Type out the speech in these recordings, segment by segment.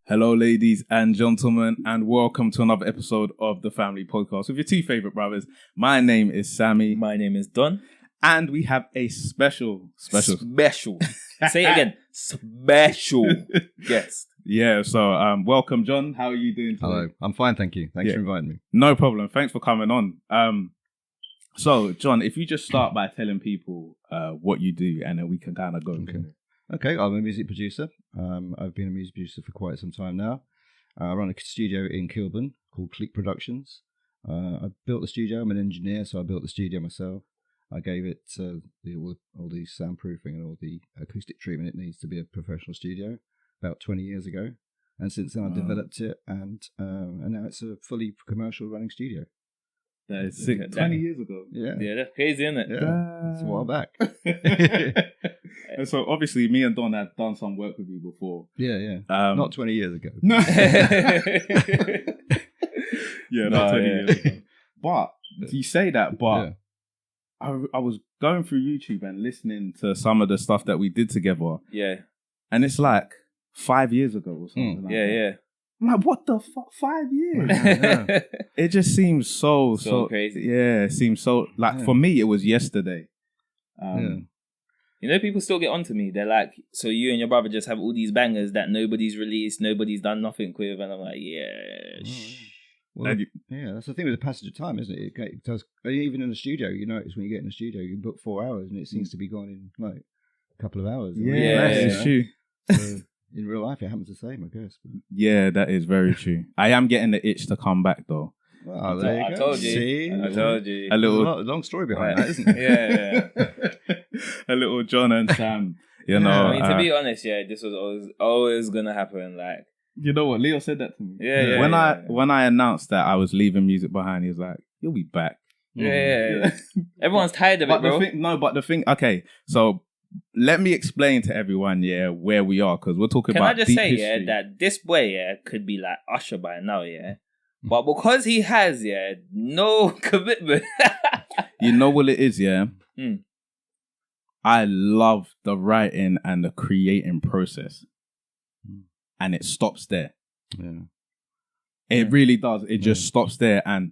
Hello, ladies and gentlemen, and welcome to another episode of the Family Podcast with your two favorite brothers. My name is Sammy. My name is Don. And we have a special. Say it again. Special guest. Yeah, so welcome, John. How are you doing today? Hello, I'm fine, thank you. Thanks for inviting me. No problem. Thanks for coming on. So, John, if you just start by telling people what you do, and then we can kind of go. Okay, I'm a music producer. I've been a music producer for quite some time now. I run a studio in Kilburn called Click Productions. I built the studio. I'm an engineer, so I built the studio myself. I gave it all the soundproofing and all the acoustic treatment it needs to be a professional studio about 20 years ago. And since then, I've developed it, and now it's a fully commercial running studio. That is sick. 20 years ago. Yeah, that's crazy, isn't it? Yeah, it's a while back. And so, obviously, me and Don had done some work with you before. Yeah. Not 20 years ago. No. Not 20 years ago. But, you say that, but I was going through YouTube and listening to some of the stuff that we did together. Yeah. And it's like 5 years ago or something like that. Yeah. I'm like, what the fuck? 5 years? Yeah. It just seems so crazy. Yeah, it seems so, for me, it was yesterday. You know, people still get onto me. They're like, so you and your brother just have all these bangers that nobody's released, nobody's done nothing with. And I'm like, Well, that's the thing with the passage of time, isn't it? It does. Even in the studio, you notice when you get in the studio, you book 4 hours and it seems to be gone in like a couple of hours. It's true. So, in real life, it happens the same, I guess. Yeah, that is very true. I am getting the itch to come back, though. Well, there you go. I told you. A little long story behind that, isn't it? Yeah. A little John and Sam, you know. I mean, to be honest, this was always gonna happen. Like, you know what? Leo said that to me. When I announced that I was leaving music behind, he was like, "You'll be back." Yeah. Everyone's tired of it, bro. But the thing. Okay, so let me explain to everyone, where we are, because we're talking about. Can I just say, that this boy, could be like Usher by now, but because he has, no commitment. You know what it is, I love the writing and the creating process, and it stops there. Yeah, it really does. It just stops there, and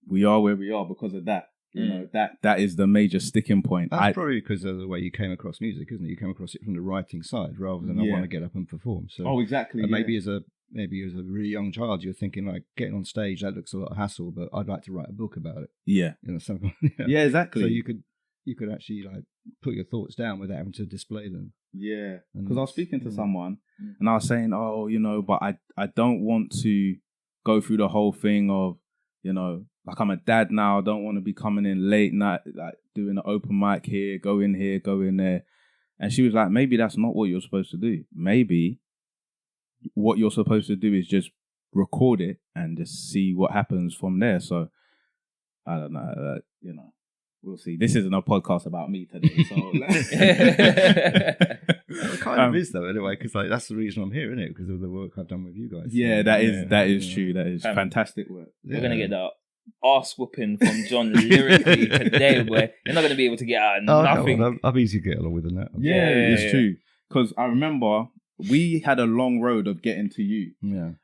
we are where we are because of that. You know, that is the major sticking point. That's probably because of the way you came across music, isn't it? You came across it from the writing side rather than I want to get up and perform. So, exactly. Maybe as a really young child, you're thinking like getting on stage, that looks a lot of hassle, but I'd like to write a book about it. Yeah, you know, something. Yeah, exactly. So you could actually like put your thoughts down without having to display them. Yeah, because I was speaking to someone and I was saying, but I don't want to go through the whole thing of, like I'm a dad now. I don't want to be coming in late night, like doing an open mic here, go in there. And she was like, maybe that's not what you're supposed to do. Maybe what you're supposed to do is just record it and just see what happens from there. So I don't know, we'll see. This isn't a podcast about me today, so it kind of is though, anyway, because like that's the reason I'm here, isn't it? Because of the work I've done with you guys. Yeah, so, that is true. That is fantastic work. We're gonna get the arse whooping from John lyrically today, where you're not gonna be able to get out of nothing. No, I'm easy to get along with than that. Yeah, it's true. Because I remember we had a long road of getting to you. Yeah.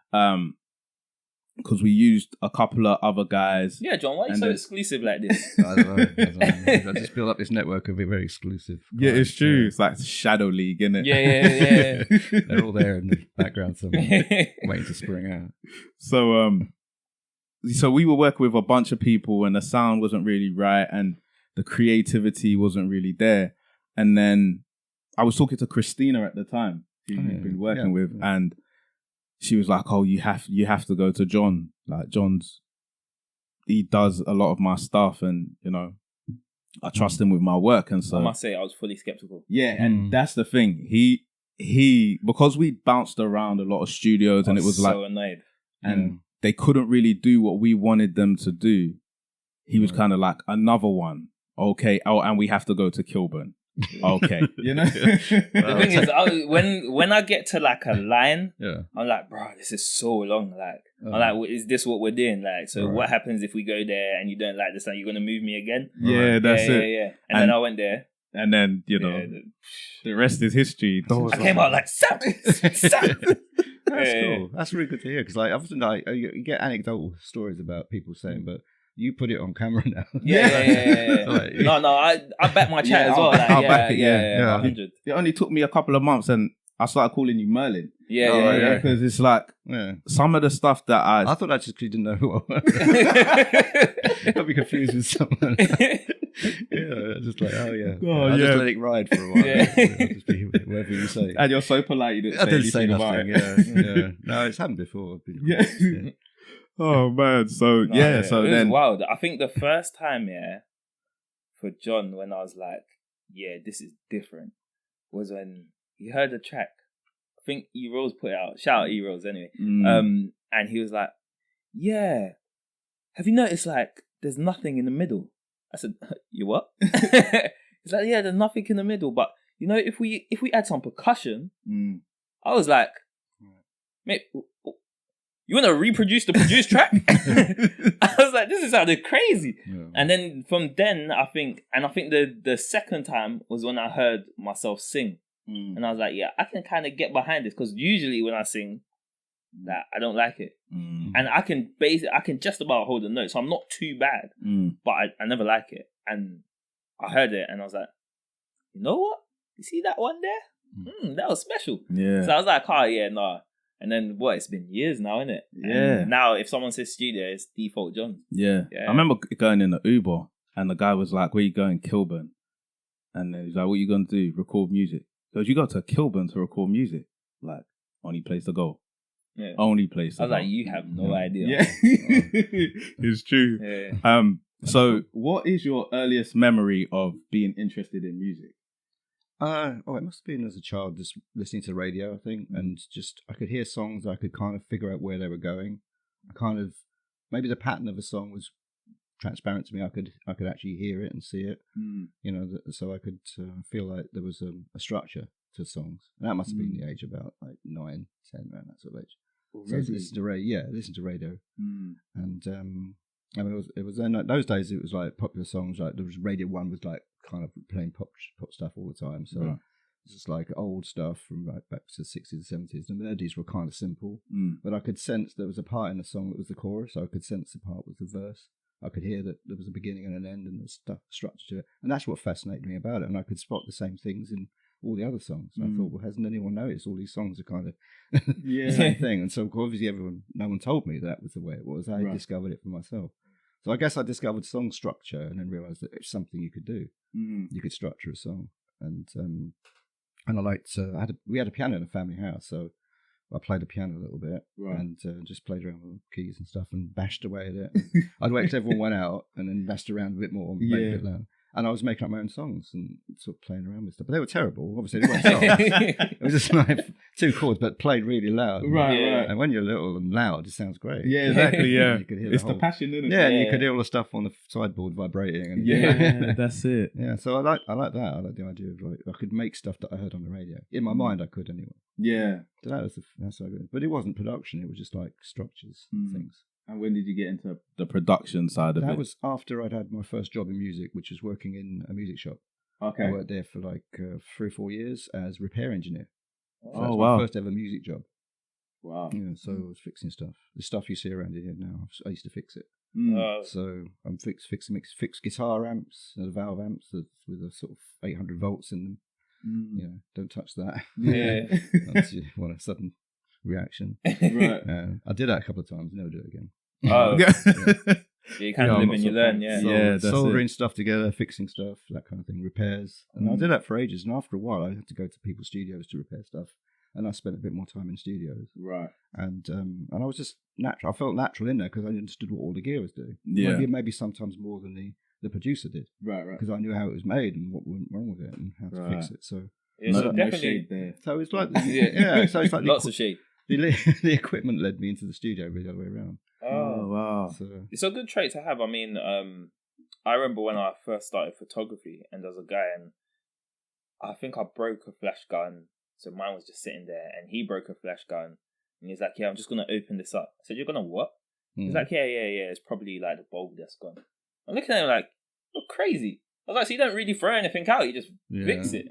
Because we used a couple of other guys. Yeah, John, why are you so exclusive like this? I don't know. I just built up this network of very exclusive. Yeah, it's true. It's like Shadow League, isn't it? Yeah. They're all there in the background somewhere, waiting to spring out. So we were working with a bunch of people and the sound wasn't really right and the creativity wasn't really there. And then I was talking to Christina at the time, who you've been working with, and she was like, "Oh, you have to go to John. Like he does a lot of my stuff, and I trust him with my work." And so I must say, I was fully skeptical. Yeah, and that's the thing. He because we bounced around a lot of studios, and it was so annoyed, and they couldn't really do what we wanted them to do. He was kind of like, another one, okay. Oh, and we have to go to Kilburn. Okay, The thing is, when I get to like a line, I'm like, bro, this is so long. Like, I'm like, is this what we're doing? Like, so what happens if we go there and you don't like this? Like, you're gonna move me again? Yeah, that's it. Yeah. And then I went there, And then, you know, the rest is history. I came out like, Sam! That's cool. That's really good to hear, because like often you get anecdotal stories about people saying, but you put it on camera now. Yeah. Like, no, I back my chat as well. I'll back it, 100. It only took me a couple of months and I started calling you Merlin. Yeah. Because it's like some of the stuff that I thought that's just because you didn't know who I was. I'd be confused with someone. Just like, I'll just let it ride for a while. I'll just be whatever you say. And you're so polite, you didn't I didn't say nothing. Yeah. No, it's happened before. Oh man, so so it was then wild. I think the first time, for John, when I was like, this is different, was when he heard the track. I think E Rose put it out. Shout out E Rose anyway. And he was like, have you noticed like there's nothing in the middle? I said, you what? He's like, there's nothing in the middle, but you know, if we add some percussion, I was like, mate, you want to reproduce the produced track? I was like, this is sounding crazy. Yeah. And then from then, I think the second time was when I heard myself sing. And I was like, I can kind of get behind this, because usually when I sing, that I don't like it. And I can just about hold a note, so I'm not too bad. But I never like it. And I heard it and I was like, you know what? You see that one there? That was special. Yeah. So I was like, nah. And then it's been years now, isn't it? Yeah. And now if someone says studio, it's default John. Yeah. I remember going in the Uber and the guy was like, where you going? Kilburn. And then he's like, what you going to do? Record music. He goes, you go to Kilburn to record music? Like, only place to go. Yeah. Only place to go. I was like, you have no idea. Yeah. It's true. Yeah. So what is your earliest memory of being interested in music? It must have been as a child, just listening to the radio, I think, and just I could hear songs, I could kind of figure out where they were going. Maybe the pattern of a song was transparent to me. I could actually hear it and see it, you know, so I could feel like there was a structure to songs. And that must have been the age about like 9, 10, around that sort of age. So I listened to radio, and I mean, it was in those days. It was like popular songs. Like there was Radio 1 was like kind of playing pop stuff all the time. So it's just like old stuff from like back to the 60s and 70s. The melodies were kind of simple, but I could sense there was a part in the song that was the chorus. So I could sense the part was the verse. I could hear that there was a beginning and an end, and there was structure to it. And that's what fascinated me about it. And I could spot the same things in all the other songs. And I thought, well, hasn't anyone noticed all these songs are kind of the same thing? And so obviously no one told me that was the way it was. I discovered it for myself. So I guess I discovered song structure and then realised that it's something you could do. You could structure a song. And I liked, we had a piano in the family house, so I played the piano a little bit and just played around with keys and stuff and bashed away at it. I'd wait till everyone went out and then bashed around a bit more, made it a bit loud. And I was making up my own songs and sort of playing around with stuff. But they were terrible. Obviously, they weren't songs. It was just like 2 chords, but played really loud. Right. And when you're little and loud, it sounds great. Yeah, exactly, You could hear it's the passion, isn't it? Yeah, and you could hear all the stuff on the sideboard vibrating. And that's it. Yeah, so I like that. I like the idea of like, I could make stuff that I heard on the radio. In my mind, I could anyway. Yeah. So that's so good. But it wasn't production. It was just like structures, things. And when did you get into the production side of it? That was after I'd had my first job in music, which was working in a music shop. Okay. I worked there for like 3 or 4 years as repair engineer. So that was my first ever music job. Wow. Yeah, so I was fixing stuff. The stuff you see around here now, I used to fix it. So I'm fix guitar amps, valve amps with a sort of 800 volts in them. Yeah, don't touch that. Yeah. Unless you want a sudden reaction. Right. I did that a couple of times, never do it again. Oh. You kind of live and you learn, soldering stuff together, fixing stuff, that kind of thing, repairs. And I did that for ages, and after a while I had to go to people's studios to repair stuff. And I spent a bit more time in studios. Right. And I was just natural. I felt natural in there because I understood what all the gear was doing. Yeah. Maybe sometimes more than the producer did. Right. Because I knew how it was made and what went wrong with it and how to fix it. So definitely shade there. So it's like so it's like lots of shade. The equipment led me into the studio, really the other way around. Oh wow! So it's a good trait to have. I mean, I remember when I first started photography, and there was a guy, and I think I broke a flash gun. So mine was just sitting there, and he broke a flash gun, and he's like, "Yeah, I'm just gonna open this up." I said, "You're gonna what?" He's like, "Yeah. It's probably like the bulb that's gone." I'm looking at him like, "You're crazy." I was like, so you don't really throw anything out, you just fix it.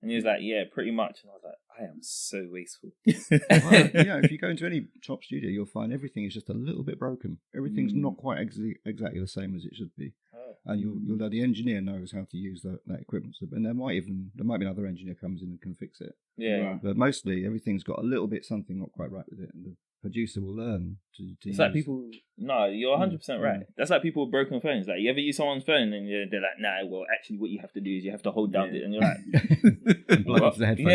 And he was like, yeah, pretty much. And I was like, I am so wasteful. Well, if you go into any top studio, you'll find everything is just a little bit broken. Everything's not quite exactly the same as it should be. And you'll know the engineer knows how to use that equipment. And there might be another engineer comes in and can fix it. Yeah. Right. But mostly everything's got a little bit something not quite right with it. And the producer will learn to It's use. like people... No, you're 100% right. That's like people with broken phones. Like, you ever use someone's phone and they're like, nah, well, actually what you have to do is you have to hold down it. And you're like... and blow into the headphones.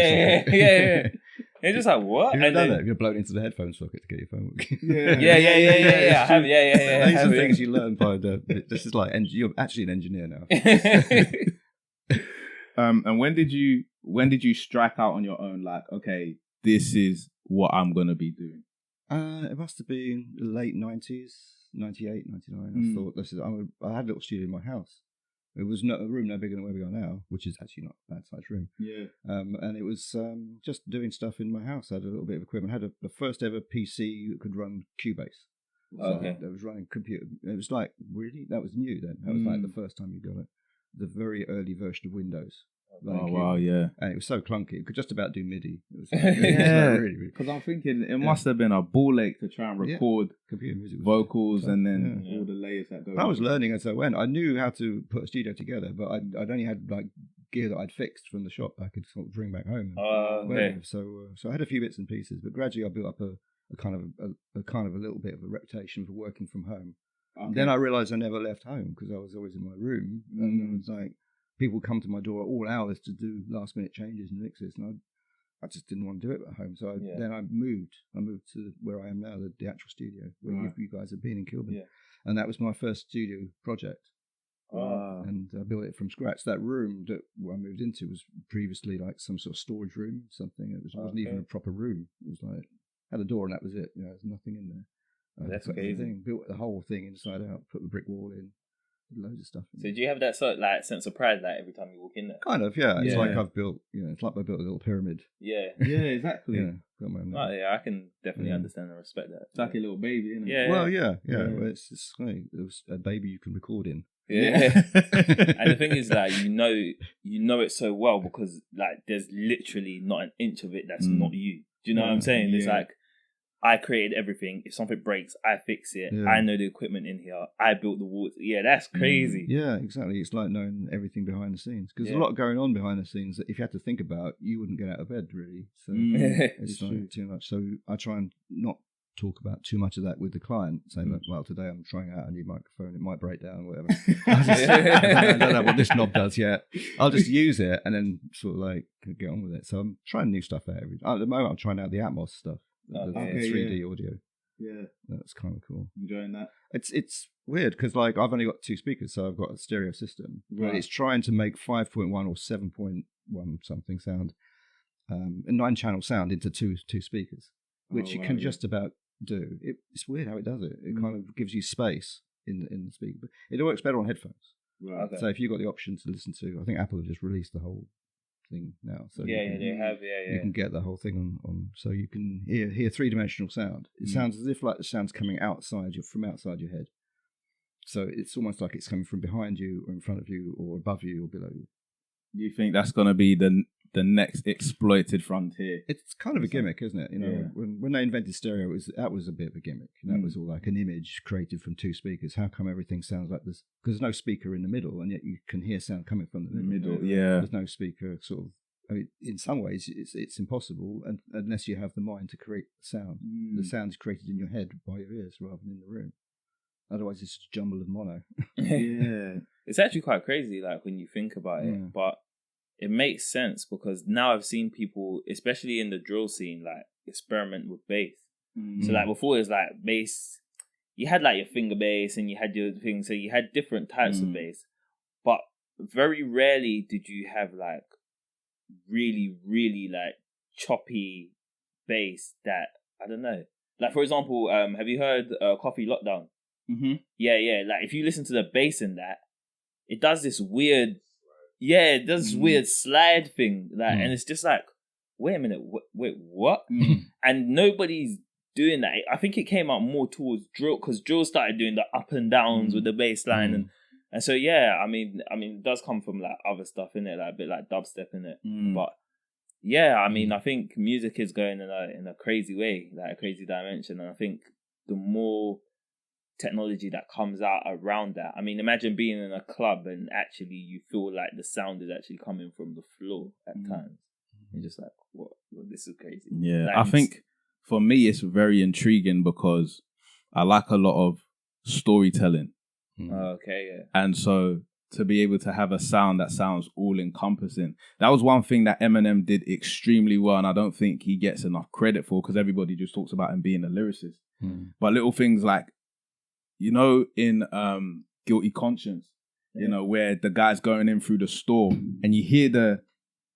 Yeah. It's just like, what? Have you done that? Have you blown into the headphones socket to get your phone working? Yeah. I have, yeah. These are things you learn by this is like, you're actually an engineer now. And when did you strike out on your own? Like, okay, this is what I'm gonna be doing. It must have been the late 90s, 98, 99. I thought I had a little studio in my house. It was a room no bigger than where we are now, which is actually not a bad sized room. Yeah. And it was just doing stuff in my house. I had a little bit of equipment. I had the first ever PC that could run Cubase. Okay. That was running computer. It was like, really? That was new then. That was like the first time you got it. The very early version of Windows. Oh, wow, yeah. And it was so clunky. It could just about do MIDI. It was really. Because I'm thinking it must have been a ball ache to try and record computer music vocals and then all the layers that go. I was learning as I went. I knew how to put a studio together, but I'd only had like gear that I'd fixed from the shop that I could sort of bring back home. So I had a few bits and pieces, but gradually I built up a kind of a little bit of a reputation for working from home. Okay. Then I realised I never left home because I was always in my room, and it was like people come to my door at all hours to do last minute changes and mixes, and I just didn't want to do it at home. So then I moved to where I am now, the actual studio where you guys have been in Kilburn, and that was my first studio project. And I built it from scratch. That room that I moved into was previously like some sort of storage room, something. It wasn't even a proper room. It was like had a door and that was it. There's nothing in there. That's amazing. Built the whole thing inside out, put the brick wall in. Loads of stuff. So do you have that sort of like sense of pride like every time you walk in there? Kind of, yeah. It's like I've built, it's like I built a little pyramid. Yeah, exactly. Got my own I can definitely understand and respect that. It's like a little baby, isn't it? Yeah. Well, yeah. Well, it's like it was a baby you can record in. Yeah. And the thing is that you know it so well because like there's literally not an inch of it that's not you. Do you know what I'm saying? It's like I created everything. If something breaks, I fix it. Yeah. I know the equipment in here. I built the walls. Yeah, that's crazy. Yeah, exactly. It's like knowing everything behind the scenes. Because there's a lot going on behind the scenes that if you had to think about, you wouldn't get out of bed, really. So it's not too much. So I try and not talk about too much of that with the client, saying that, well, today I'm trying out a new microphone. It might break down, whatever. I don't know what this knob does yet. I'll just use it and then sort of like get on with it. So I'm trying new stuff out at the moment. I'm trying out the Atmos stuff. The 3D audio. Yeah. That's kind of cool. Enjoying that? It's weird because like I've only got 2 speakers, so I've got a stereo system. Right. But it's trying to make 5.1 or 7.1 something sound, a 9-channel sound into two speakers, which you can just about do. It's weird how it does it. It kind of gives you space in the speaker. But it works better on headphones. Right. Okay. So if you've got the option to listen to, I think Apple have just released the whole thing now, so they have you can get the whole thing on so you can hear 3-dimensional sound. It sounds as if like the sound's coming from outside your head, so it's almost like it's coming from behind you or in front of you or above you or below you. You think that's going to be the next exploited frontier? It's kind of a gimmick, isn't it? When they invented stereo, that was a bit of a gimmick. That was all like an image created from 2 speakers. How come everything sounds like this? Because there's no speaker in the middle, and yet you can hear sound coming from the middle. Yeah, there's no speaker. Sort of. I mean, in some ways, it's impossible, unless you have the mind to create the sound. The sound is created in your head by your ears rather than in the room. Otherwise, it's just a jumble of mono. It's actually quite crazy, like when you think about it, but. It makes sense because now I've seen people, especially in the drill scene, like experiment with bass. So like before it was like bass, you had like your finger bass and you had your thing, so you had different types of bass. But very rarely did you have like really, really like choppy bass that, I don't know. Like for example, have you heard Coffee Lockdown? Mm-hmm. Yeah. Like if you listen to the bass in that, it does this weird... Yeah, it does this weird slide thing, like, and it's just like, wait a minute, wait, what? And nobody's doing that. I think it came out more towards drill because drill started doing the up and downs with the bass line, and And so yeah, I mean, it does come from like other stuff in it, like a bit like dubstep in it. But yeah, I mean, I think music is going in a crazy way, like a crazy dimension, and I think the more technology that comes out around that. I mean, imagine being in a club and actually you feel like the sound is actually coming from the floor at times. You're just like, what? Well, this is crazy. Yeah, like, I think for me it's very intriguing because I like a lot of storytelling. Okay, yeah. And so to be able to have a sound that sounds all encompassing, that was one thing that Eminem did extremely well, and I don't think he gets enough credit for because everybody just talks about him being a lyricist. But little things like, you know, in Guilty Conscience, you know, where the guy's going in through the store and you hear the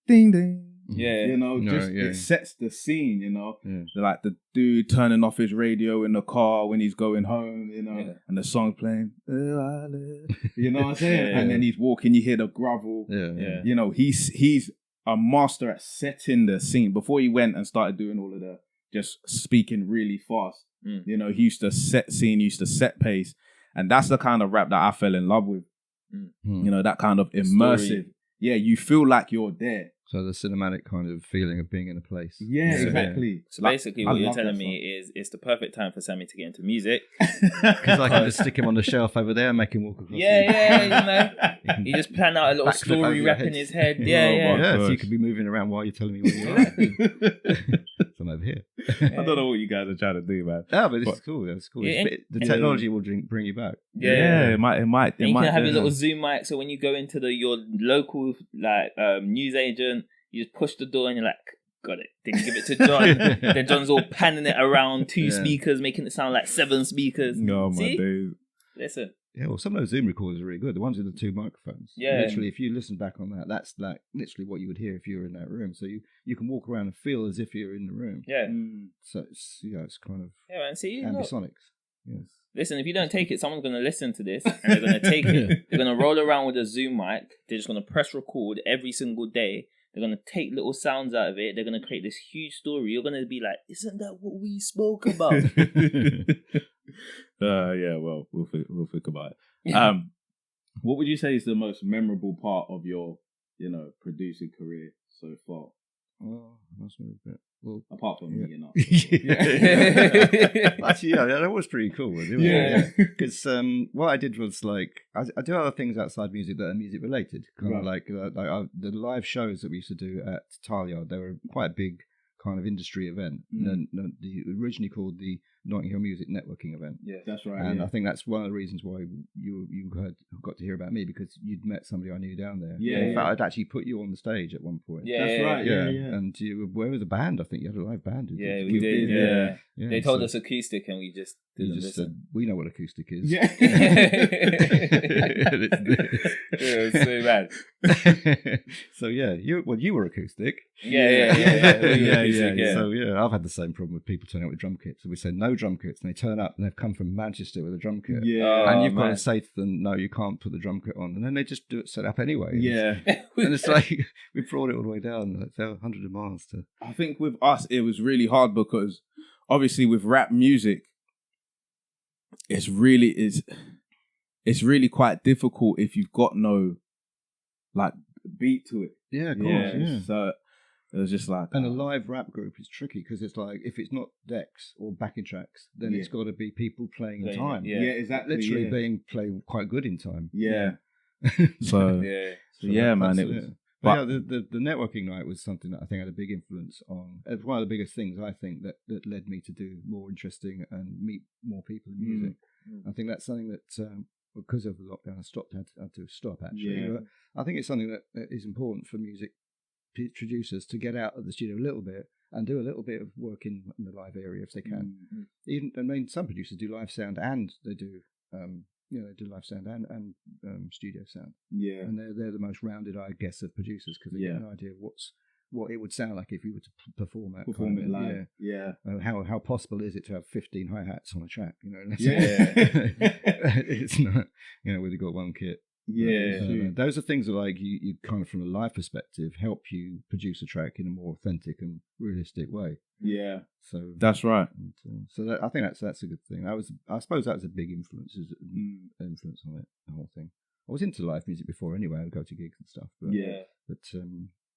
ding ding. Yeah. You know, it sets the scene, you know. Like the dude turning off his radio in the car when he's going home, you know, and the song's playing. You know what I'm saying? And then he's walking, you hear the grovel. You know, he's a master at setting the scene. Before he went and started doing all of the just speaking really fast. You know, he used to set scene, used to set pace. And that's the kind of rap that I fell in love with. You know, that kind of immersive. Story. Yeah, you feel like you're there. So the cinematic kind of feeling of being in a place. Yeah, exactly. So basically what you're telling me is it's the perfect time for Sammy to get into music. Because I can just stick him on the shelf over there and make him walk across. Yeah, you know. You just plan out a little story rap in his head. Yeah, so you could be moving around while you're telling me where you are. So I'm over here. I don't know what you guys are trying to do, man. No, but it's cool. That's cool. Yeah, the technology will bring you back. Yeah, it might. And you can have your little Zoom mic, so when you go into your local like news agent, you just push the door and you're like, got it. Then you give it to John. Then John's all panning it around 2 speakers, making it sound like 7 speakers. No, my dude. Listen. Yeah, well, some of those Zoom recorders are really good. The ones with the 2 microphones. Yeah. Literally, if you listen back on that, that's like literally what you would hear if you were in that room. So you can walk around and feel as if you're in the room. Yeah. So it's kind of man, see, ambisonics. Yes. Listen, if you don't take it, someone's going to listen to this and they're going to take it. They're going to roll around with a Zoom mic. They're just going to press record every single day. They're going to take little sounds out of it. They're going to create this huge story. You're going to be like, isn't that what we spoke about? Yeah, well, we'll think about it. What would you say is the most memorable part of your, you know, producing career so far? Oh, that's a bit. Well, apart from me, you know. Actually, yeah, that was pretty cool. Yeah. Because what I did was like, I do other things outside music that are music related. Kind of like the live shows that we used to do at Tileyard. They were quite a big kind of industry event. Originally called the Notting Hill Music Networking event. Yeah, that's right. And I think that's one of the reasons why you got to hear about me, because you'd met somebody I knew down there. Yeah. In fact, I'd actually put you on the stage at one point. Yeah, that's right. Yeah. And you were with a band. I think you had a live band. We did. Yeah. They told us acoustic, and we just didn't listen. Said, we know what acoustic is. Yeah. It was so bad. So yeah, you were acoustic. Yeah. So yeah, I've had the same problem with people turning up with drum kits. So we say no drum kits, and they turn up and they've come from Manchester with a drum kit. Yeah, and you've got to say to them, no, you can't put the drum kit on, and then they just do it set up anyway. Yeah, and it's like we brought it all the way down, like hundreds of miles to. I think with us, it was really hard because obviously with rap music, it's really quite difficult if you've got no like beat to it. Yeah, of course. Yeah. So it was just like, and a live rap group is tricky because it's like if it's not decks or backing tracks, then it's got to be people playing in time. Yeah, exactly. Literally being played quite good in time. Yeah. So man, it was. But yeah, the networking night was something that I think had a big influence on. It's one of the biggest things I think that led me to do more interesting and meet more people in music. I think that's something that because of the lockdown, I had to stop actually. Yeah. But I think it's something that is important for music producers to get out of the studio a little bit and do a little bit of work in the live area if they can. Even some producers do live sound and they do they do live sound and studio sound. Yeah, and they're the most rounded, I guess, of producers because they get an idea of what it would sound like if you were to perform it live. Yeah. How possible is it to have 15 hi-hats on a track? You know, it's not. You know, where you've got one kit. Yeah, those are things that like you kind of from a live perspective help you produce a track in a more authentic and realistic way. Yeah, so that's right. And, I think that's a good thing. I suppose that was a big influence on it, the whole thing. I was into live music before anyway. I'd go to gigs and stuff. But,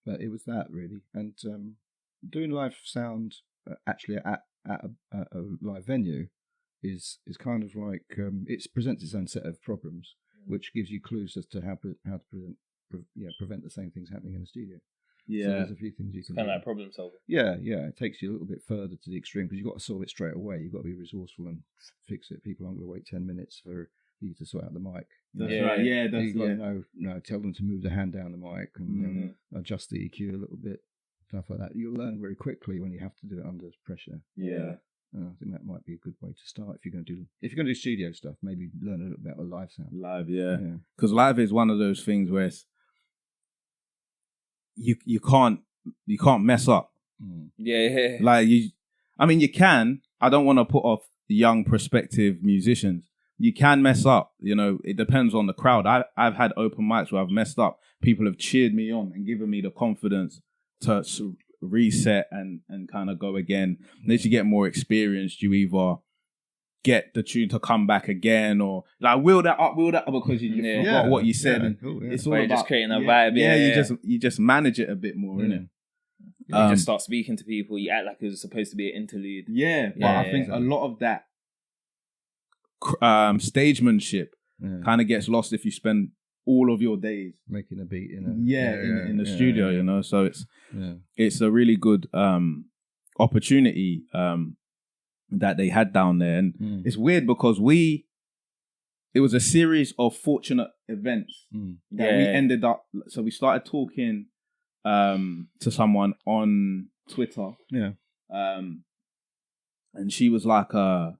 but it was that really, and doing live sound actually at a live venue is kind of like it presents its own set of problems, which gives you clues as to how to prevent the same things happening in the studio. Yeah, so there's a few things you can kind do. of like problem solving. Yeah, it takes you a little bit further to the extreme because you've got to solve it straight away. You've got to be resourceful and fix it. People aren't going to wait 10 minutes for you to sort out the mic. That's right. Yeah, that's you've got to know, tell them to move the hand down the mic and adjust the EQ a little bit, stuff like that. You'll learn very quickly when you have to do it under pressure. Yeah. I think that might be a good way to start if you're going to do studio stuff. Maybe learn a little bit about live sound. Live, yeah, because live is one of those things where it's, you can't mess up. Yeah. Like you can. I don't want to put off young prospective musicians. You can mess up. It depends on the crowd. I've had open mics where I've messed up. People have cheered me on and given me the confidence to reset and kind of go again. And as you get more experienced, you either get the tune to come back again or like wheel that up because you forgot what you said. And it's all about just creating a vibe. You just manage it a bit more, innit? You just start speaking to people. You act like it was supposed to be an interlude. But I think a lot of that stagemanship kind of gets lost if you spend all of your days making a beat in the studio. So it's a really good opportunity that they had down there, and it's weird because it was a series of fortunate events that we ended up. So we started talking to someone on Twitter, and she was like a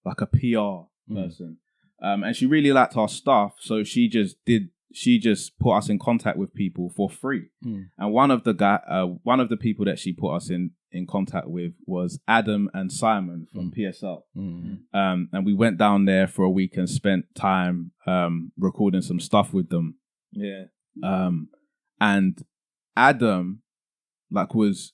PR person. And she really liked our stuff, so she just put us in contact with people for free. And one of the people that she put us in contact with was Adam and Simon from PSL. And we went down there for a week and spent time recording some stuff with them. And Adam was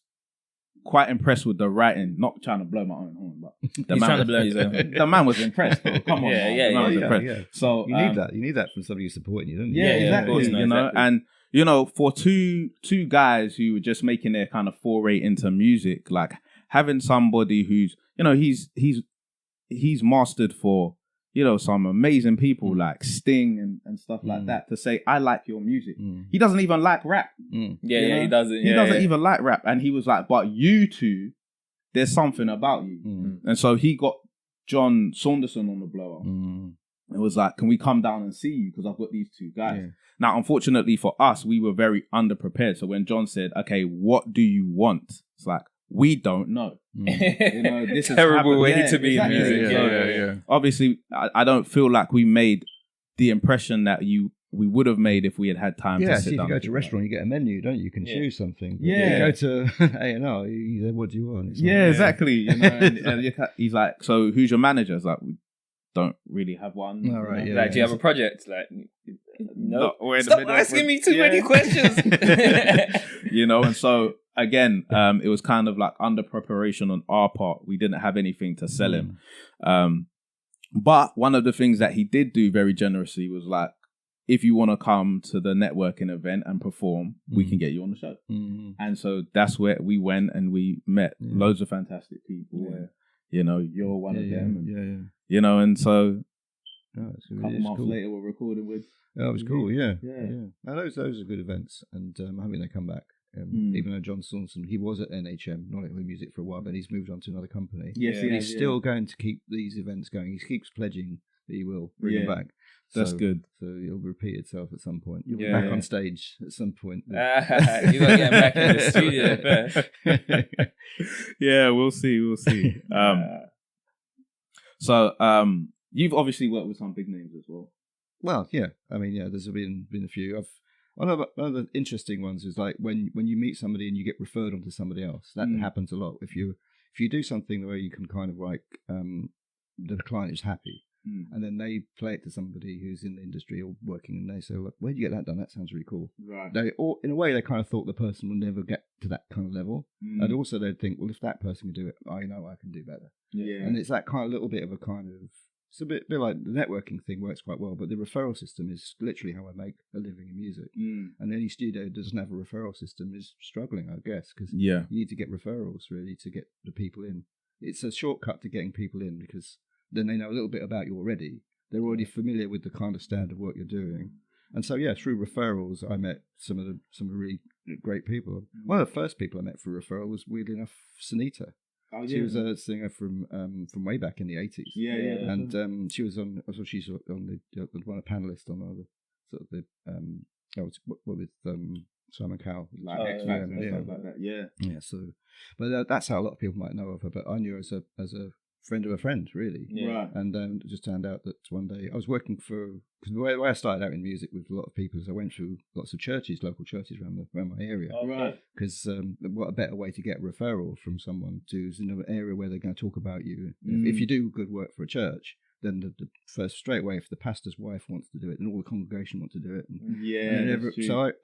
quite impressed with the writing. Not trying to blow my own horn, but he's trying to blow his own. The man was impressed. Though. Come on, the man was impressed. So you need that. You need that from somebody who's supporting you, don't you? Exactly. Exactly. And for two guys who were just making their kind of foray into music, like having somebody who's he's mastered for some amazing people like Sting and stuff like that to say, I like your music. He doesn't even like rap. He doesn't. He doesn't even like rap. And he was like, but you two, there's something about you. And so he got John Saunderson on the blower. It was like, can we come down and see you? Because I've got these two guys. Now, unfortunately for us, we were very underprepared. So when John said, okay, what do you want? It's like, we don't know. This is terrible way to be in music. So, obviously, I don't feel like we made the impression that we would have made if we had time to sit down. If you go to a restaurant, you get a menu, don't you? You can choose something. But you go to A&R, what do you want? It's exactly. And he's like, so who's your manager? It's like, we don't really have one. All right, Like, do you have a project? Like, no. Stop asking me too many questions. And so again, it was kind of like under preparation on our part. We didn't have anything to sell him. But one of the things that he did do very generously was like, if you want to come to the networking event and perform, we can get you on the show. And so that's where we went and we met loads of fantastic people. Where, you're one of them. And so a couple months later, we're recording with. Oh, it was cool. Yeah. Now, those are good events, and I'm hoping they come back. Even though John Saunderson, he was at NHM, not at Music for a while, but he's moved on to another company. Yes, he's still going to keep these events going. He keeps pledging that he will bring them back. That's good. So it'll repeat itself at some point. You'll be back on stage at some point. You got to get back in the studio first. We'll see. So you've obviously worked with some big names as well. Well, yeah. I mean, there's been a few. One of the interesting ones is like when you meet somebody and you get referred onto somebody else. That happens a lot. If you do something where you can kind of like the client is happy, and then they play it to somebody who's in the industry or working, and they say, "Well, where'd you get that done? That sounds really cool." Right. In a way, they kind of thought the person will never get to that kind of level, and also they'd think, "Well, if that person can do it, I know I can do better." Yeah. And it's that kind of little bit of a kind of It's a bit like the networking thing works quite well, but the referral system is literally how I make a living in music. And any studio that doesn't have a referral system is struggling, I guess, because you need to get referrals really to get the people in. It's a shortcut to getting people in because then they know a little bit about you already. They're already familiar with the kind of standard work you're doing. And so, through referrals, I met some really great people. One of the first people I met through referral was, weirdly enough, Sunita. She was a singer from way back in the 80s. And she was on. She's on one of the panelists on the sort of the with Simon Cowell, like X Factor, like that. Yeah. So, but that's how a lot of people might know of her. But I knew her as a friend of a friend, really. Right. And it just turned out that one day I was working because the way I started out in music with a lot of people is I went through lots of local churches around my area. Right. Because what a better way to get a referral from someone is in an area where they're going to talk about you. If you do good work for a church, then the first straight away, if the pastor's wife wants to do it, then all the congregation want to do it.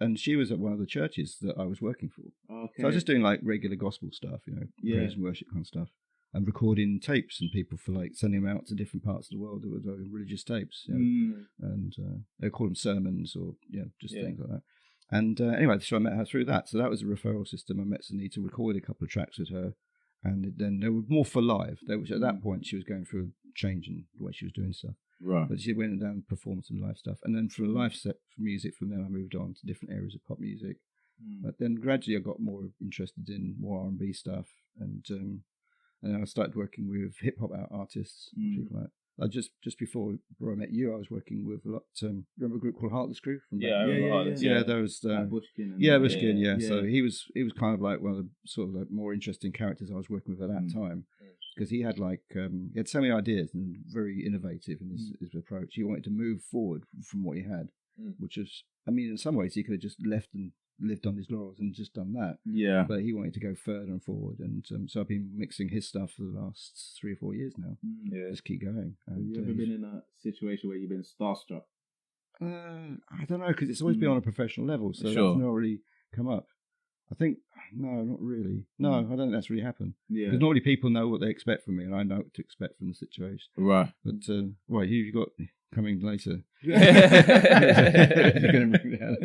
And she was at one of the churches that I was working for. Okay. So I was just doing like regular gospel stuff, praise and worship kind of stuff. And recording tapes and people for like sending them out to different parts of the world that were religious tapes, and they call them sermons or things like that. And anyway, so I met her through that. So that was a referral system. I met Sunita, recorded a couple of tracks with her, and then they were more for live. At that point she was going through a change in the way she was doing stuff. Right. But she went down and performed some live stuff, and then from a live set for music, from there I moved on to different areas of pop music. But then gradually I got more interested in more R&B stuff, and I started working with hip hop artists, people like that. Just before I met you, I was working with a lot. Remember a group called Heartless Crew? Those. Bushkin. Bushkin. So he was kind of like one of the sort of like more interesting characters I was working with at that time, because he had he had so many ideas and very innovative in his approach. He wanted to move forward from what he had, which was, I mean, in some ways he could have just left and lived on his laurels and just done that. Yeah. But he wanted to go further and forward, and so I've been mixing his stuff for the last 3 or 4 years now. Just keep going. Have you ever been in a situation where you've been starstruck? I don't know, because it's always been on a professional level, so that's not really come up. I think no, not really. No, I don't think that's really happened. Yeah. Because normally people know what they expect from me, and I know what to expect from the situation. Right. But you've got coming later. You're going to bring down.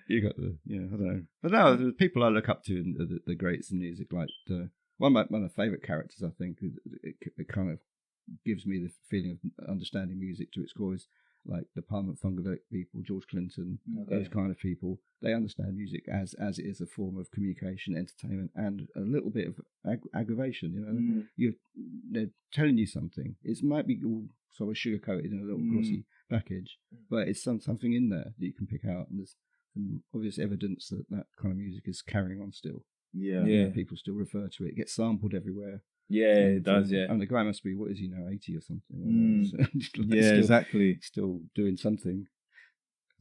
You got the I don't know. But no, the people I look up to, the greats in music, like one of my favourite characters, I think, it kind of gives me the feeling of understanding music to its core, is like the Parliament Funkadelic people, George Clinton, those kind of people. They understand music as it is a form of communication, entertainment, and a little bit of aggravation. They're telling you something. It might be all sort of sugar coated in a little glossy package, but it's something in there that you can pick out, and there's some obvious evidence that kind of music is carrying on still. Yeah. People still refer to it. It gets sampled everywhere. Yeah, it does. Yeah, and the guy must be, what is he now, 80 or something? Exactly. Still doing something.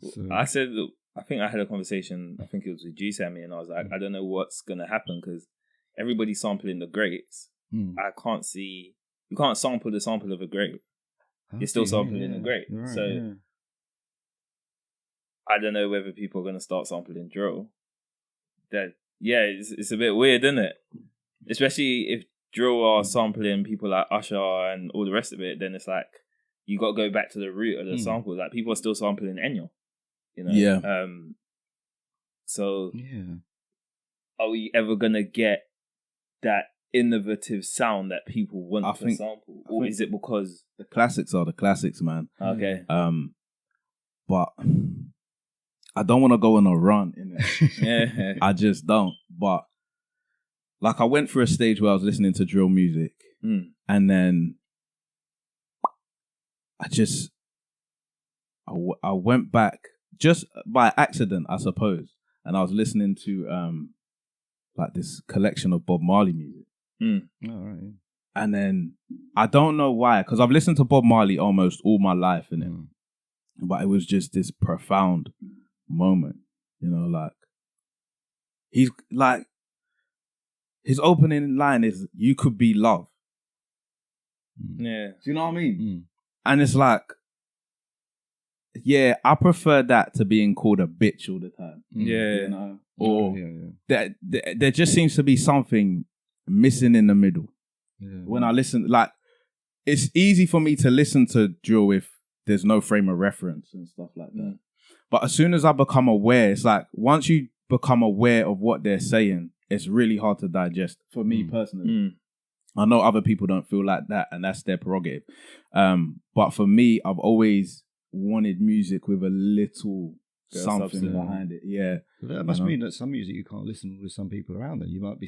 So. I think I had a conversation. I think it was with G Sammy, and I was like, I don't know what's gonna happen, because everybody's sampling the greats. I can't see. You can't sample the sample of a great. You're still sampling the great. Right, I don't know whether people are gonna start sampling drill. It's a bit weird, isn't it? Especially if drill are sampling people like Usher and all the rest of it, then it's like you got to go back to the root of the sample. Like people are still sampling Ennio, So are we ever gonna get that innovative sound that people want to sample, or is it because the classics are the classics, man? Okay. But I don't want to go on a run in it. I just don't. But like, I went through a stage where I was listening to drill music, and then I went back just by accident, I suppose, and I was listening to like this collection of Bob Marley music. All right. And then I don't know why, because I've listened to Bob Marley almost all my life, but it was just this profound moment, like he's like, his opening line is, "You could be love." Yeah. Do you know what I mean? And it's like, I prefer that to being called a bitch all the time. Yeah. Or there just seems to be something missing in the middle. Yeah. When I listen, like, it's easy for me to listen to drill if there's no frame of reference and stuff like that. But as soon as I become aware, it's like once you become aware of what they're saying, it's really hard to digest for me personally. I know other people don't feel like that, and that's their prerogative. But for me, I've always wanted music with a little something behind it. Yeah. Well, that must mean that some music you can't listen with some people around. Then you might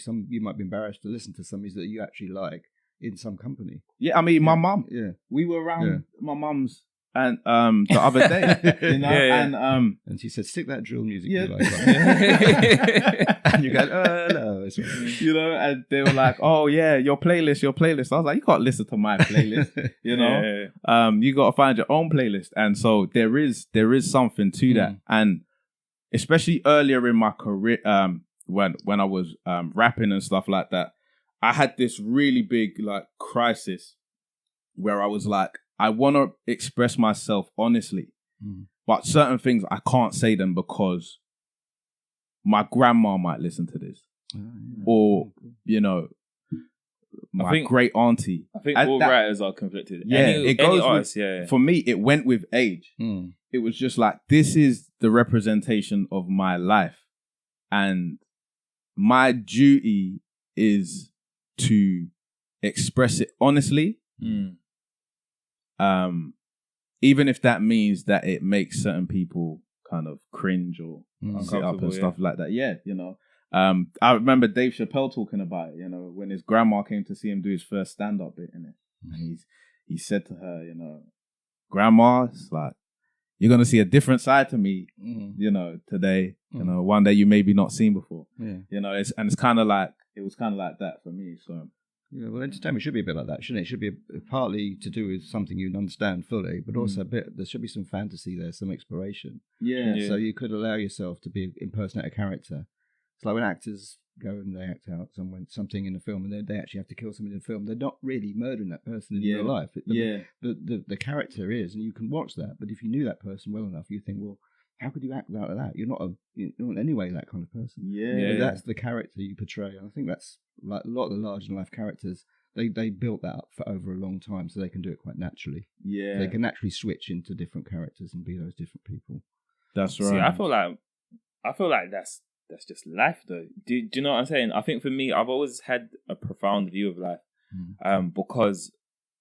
be embarrassed to listen to some music that you actually like in some company. Yeah, I mean, my mum. Yeah, we were around my mum's and the other day, you know, and she said, "Stick that drill music you like." And you go, no, it's right. You know, and they were like, "Oh yeah, your playlist." I was like, "You can't listen to my playlist, you know. You got to find your own playlist." And so there is something to that, and especially earlier in my career, when I was rapping and stuff like that, I had this really big like crisis where I was like, I want to express myself honestly, but certain things I can't say them because my grandma might listen to this, or you know, my great auntie. I think all writers are conflicted. Yeah, it goes. Artist, For me, it went with age. It was just like, this is the representation of my life, and my duty is to express it honestly. Even if that means that it makes certain people kind of cringe or sit up and stuff like that. Yeah, you know. I remember Dave Chappelle talking about it, you know, when his grandma came to see him do his first stand-up bit in it. And he said to her, you know, "Grandma, it's like, you're going to see a different side to me, you know, today, you know, one that you maybe not seen before." You know, it was kind of like that for me, so... Yeah, well, entertainment should be a bit like that, shouldn't it? It should be partly to do with something you understand fully, but also there should be some fantasy there, some exploration. Yeah. So you could allow yourself to impersonate a character. It's like when actors go and they act out something in a film, and they actually have to kill someone in the film. They're not really murdering that person in real life. The character is, and you can watch that. But if you knew that person well enough, you think, well, how could you act out of that? You're not in any way that kind of person. But that's the character you portray. And I think that's like a lot of the larger than life characters. They built that up for over a long time, so they can do it quite naturally. Yeah, so they can naturally switch into different characters and be those different people. That's right. See, I feel like that's just life, though. Do you know what I'm saying? I think for me, I've always had a profound view of life, because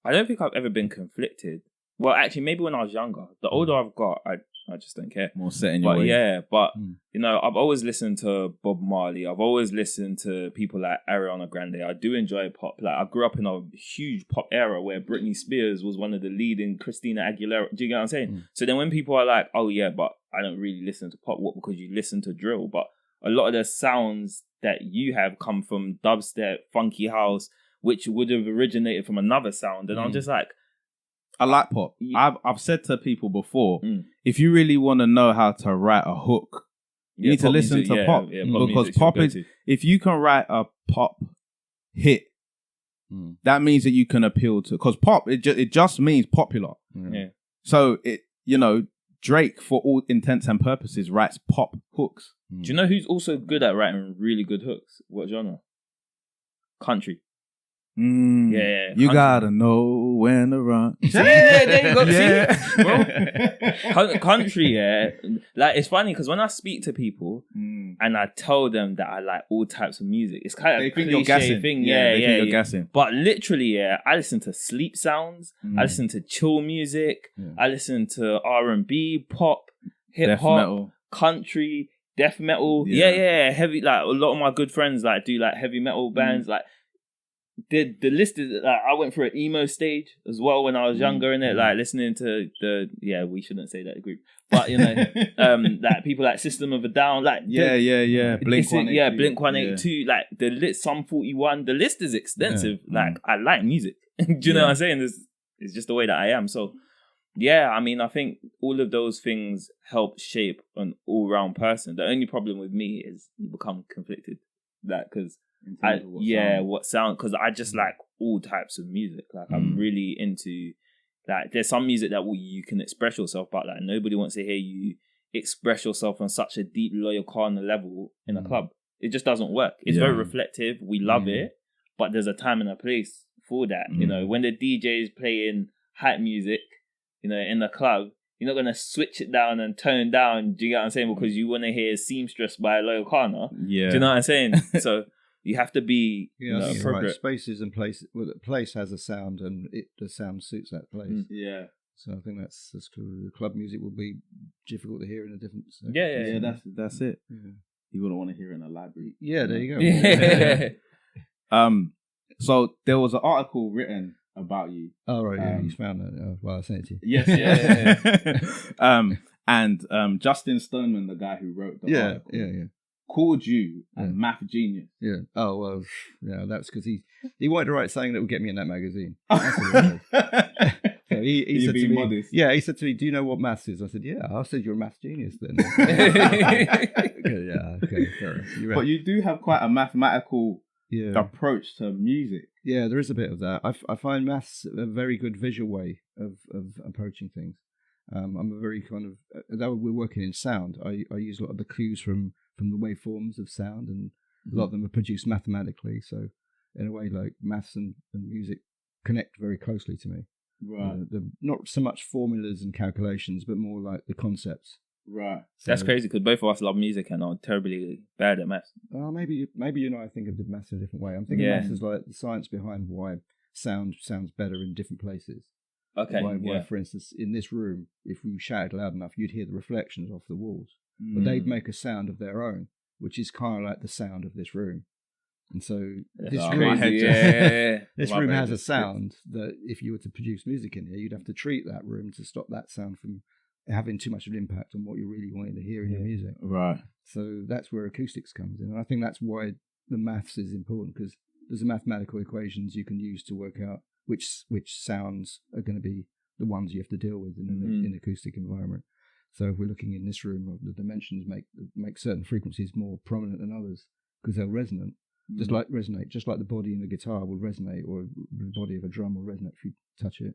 I don't think I've ever been conflicted. Well, actually, maybe when I was younger. The older I've got, I just don't care. More set in your ways. Yeah, but you know, I've always listened to Bob Marley. I've always listened to people like Ariana Grande. I do enjoy pop. Like, I grew up in a huge pop era where Britney Spears was one of the leading, Christina Aguilera. Do you get what I'm saying? So then when people are like, "Oh yeah, but I don't really listen to pop," what? Because you listen to drill. But a lot of the sounds that you have come from dubstep, funky house, which would have originated from another sound. And I'm just like, I like pop. I've said to people before, if you really want to know how to write a hook, you need to listen to pop. Because pop is, if you can write a pop hit, that means that you can appeal to, because pop, it just means popular. So Drake, for all intents and purposes, writes pop hooks. Do you know who's also good at writing really good hooks? What genre? Country. You gotta know when to run. There you go. See, bro. Country, like, it's funny because when I speak to people and I tell them that I like all types of music, it's kind of a cliche thing. You're gassing. But literally, I listen to sleep sounds. I listen to chill music. I listen to R&B, pop, hip hop, country, death metal. Heavy. Like, a lot of my good friends like do like heavy metal bands. Like, the list is like, I went through an emo stage as well when I was younger, in it, like listening to we shouldn't say that group, but you know, like people like System of a Down, like Blink 182, Blink 182, like the list, Sum 41. The list is extensive. Like, I like music. Do you know what I'm saying? It's just the way that I am. So yeah, I mean, I think all of those things help shape an all-round person. The only problem with me is you become conflicted, like, because what sound, because I just like all types of music. Like, I'm really into, like, there's some music that you can express yourself, but like nobody wants to hear you express yourself on such a deep, loyal kind of level in a club. It just doesn't work. It's very reflective. We love it, but there's a time and a place for that. You know, when the DJ is playing hype music, you know, in the club, you're not going to switch it down and turn down, do you get what I'm saying? Because you want to hear Seamstress by Loyal Kana. Yeah. Do you know what I'm saying? So you have to be appropriate. Right. Spaces and places. Well, the place has a sound, and the sound suits that place. Yeah. So I think that's cool. Club music will be difficult to hear in a different. Yeah. That's it. Yeah. You wouldn't want to hear it in a library. Yeah, there you go. Yeah. So there was an article written about you. Oh right, yeah, you found that. Oh, well, I sent it to you. Yes, and Justin Stoneman, the guy who wrote the article, called you a math genius. Yeah. Oh well, yeah, that's because he wanted to write something that would get me in that magazine. That's what it was. So he said to me, modest. Yeah, he said to me, "Do you know what maths is?" I said, "Yeah." I said, "You're a math genius then." Okay, fair enough. But you do have quite a mathematical approach to music. Yeah, there is a bit of that. I find maths a very good visual way of approaching things. I'm a very kind of, though we're working in sound, I use a lot of the clues from the waveforms of sound, and a lot of them are produced mathematically. So in a way, like maths and music connect very closely to me. Right. Not so much formulas and calculations, but more like the concepts. Right. So, that's crazy because both of us love music and are terribly bad at maths. Maybe you know I think of maths in a different way. I'm thinking maths is like the science behind why sound sounds better in different places. Okay. Why, for instance, in this room, if we shouted loud enough, you'd hear the reflections off the walls. But they'd make a sound of their own, which is kind of like the sound of this room. And so this room has a sound that if you were to produce music in here, you'd have to treat that room to stop that sound from having too much of an impact on what you're really wanting to hear in your music. Right. So that's where acoustics comes in. And I think that's why the maths is important, because there's mathematical equations you can use to work out which sounds are going to be the ones you have to deal with in an acoustic environment. So if we're looking in this room, the dimensions make certain frequencies more prominent than others because they'll resonate. Just like the body in a guitar will resonate, or the body of a drum will resonate if you touch it.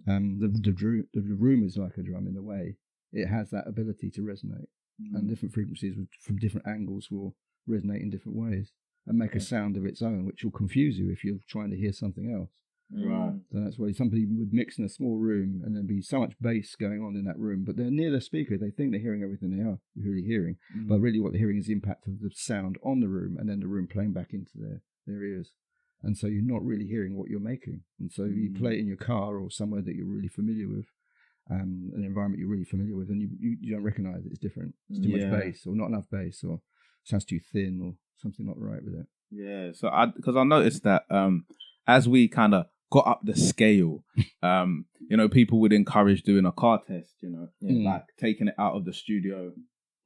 The room is like a drum in a way. It has that ability to resonate, and different frequencies from different angles will resonate in different ways and make a sound of its own, which will confuse you if you're trying to hear something else. Right. So that's why somebody would mix in a small room and there'd be so much bass going on in that room, but they're near the speaker. They think they're hearing everything they are really hearing, but really what they're hearing is the impact of the sound on the room and then the room playing back into their ears. And so you're not really hearing what you're making. And so you play it in your car or somewhere that you're really familiar with, an environment you're really familiar with, and you don't recognize it. It's different. It's too much bass, or not enough bass, or sounds too thin, or something not right with it. Yeah. So because I noticed that as we kind of got up the scale, people would encourage doing a car test, like taking it out of the studio,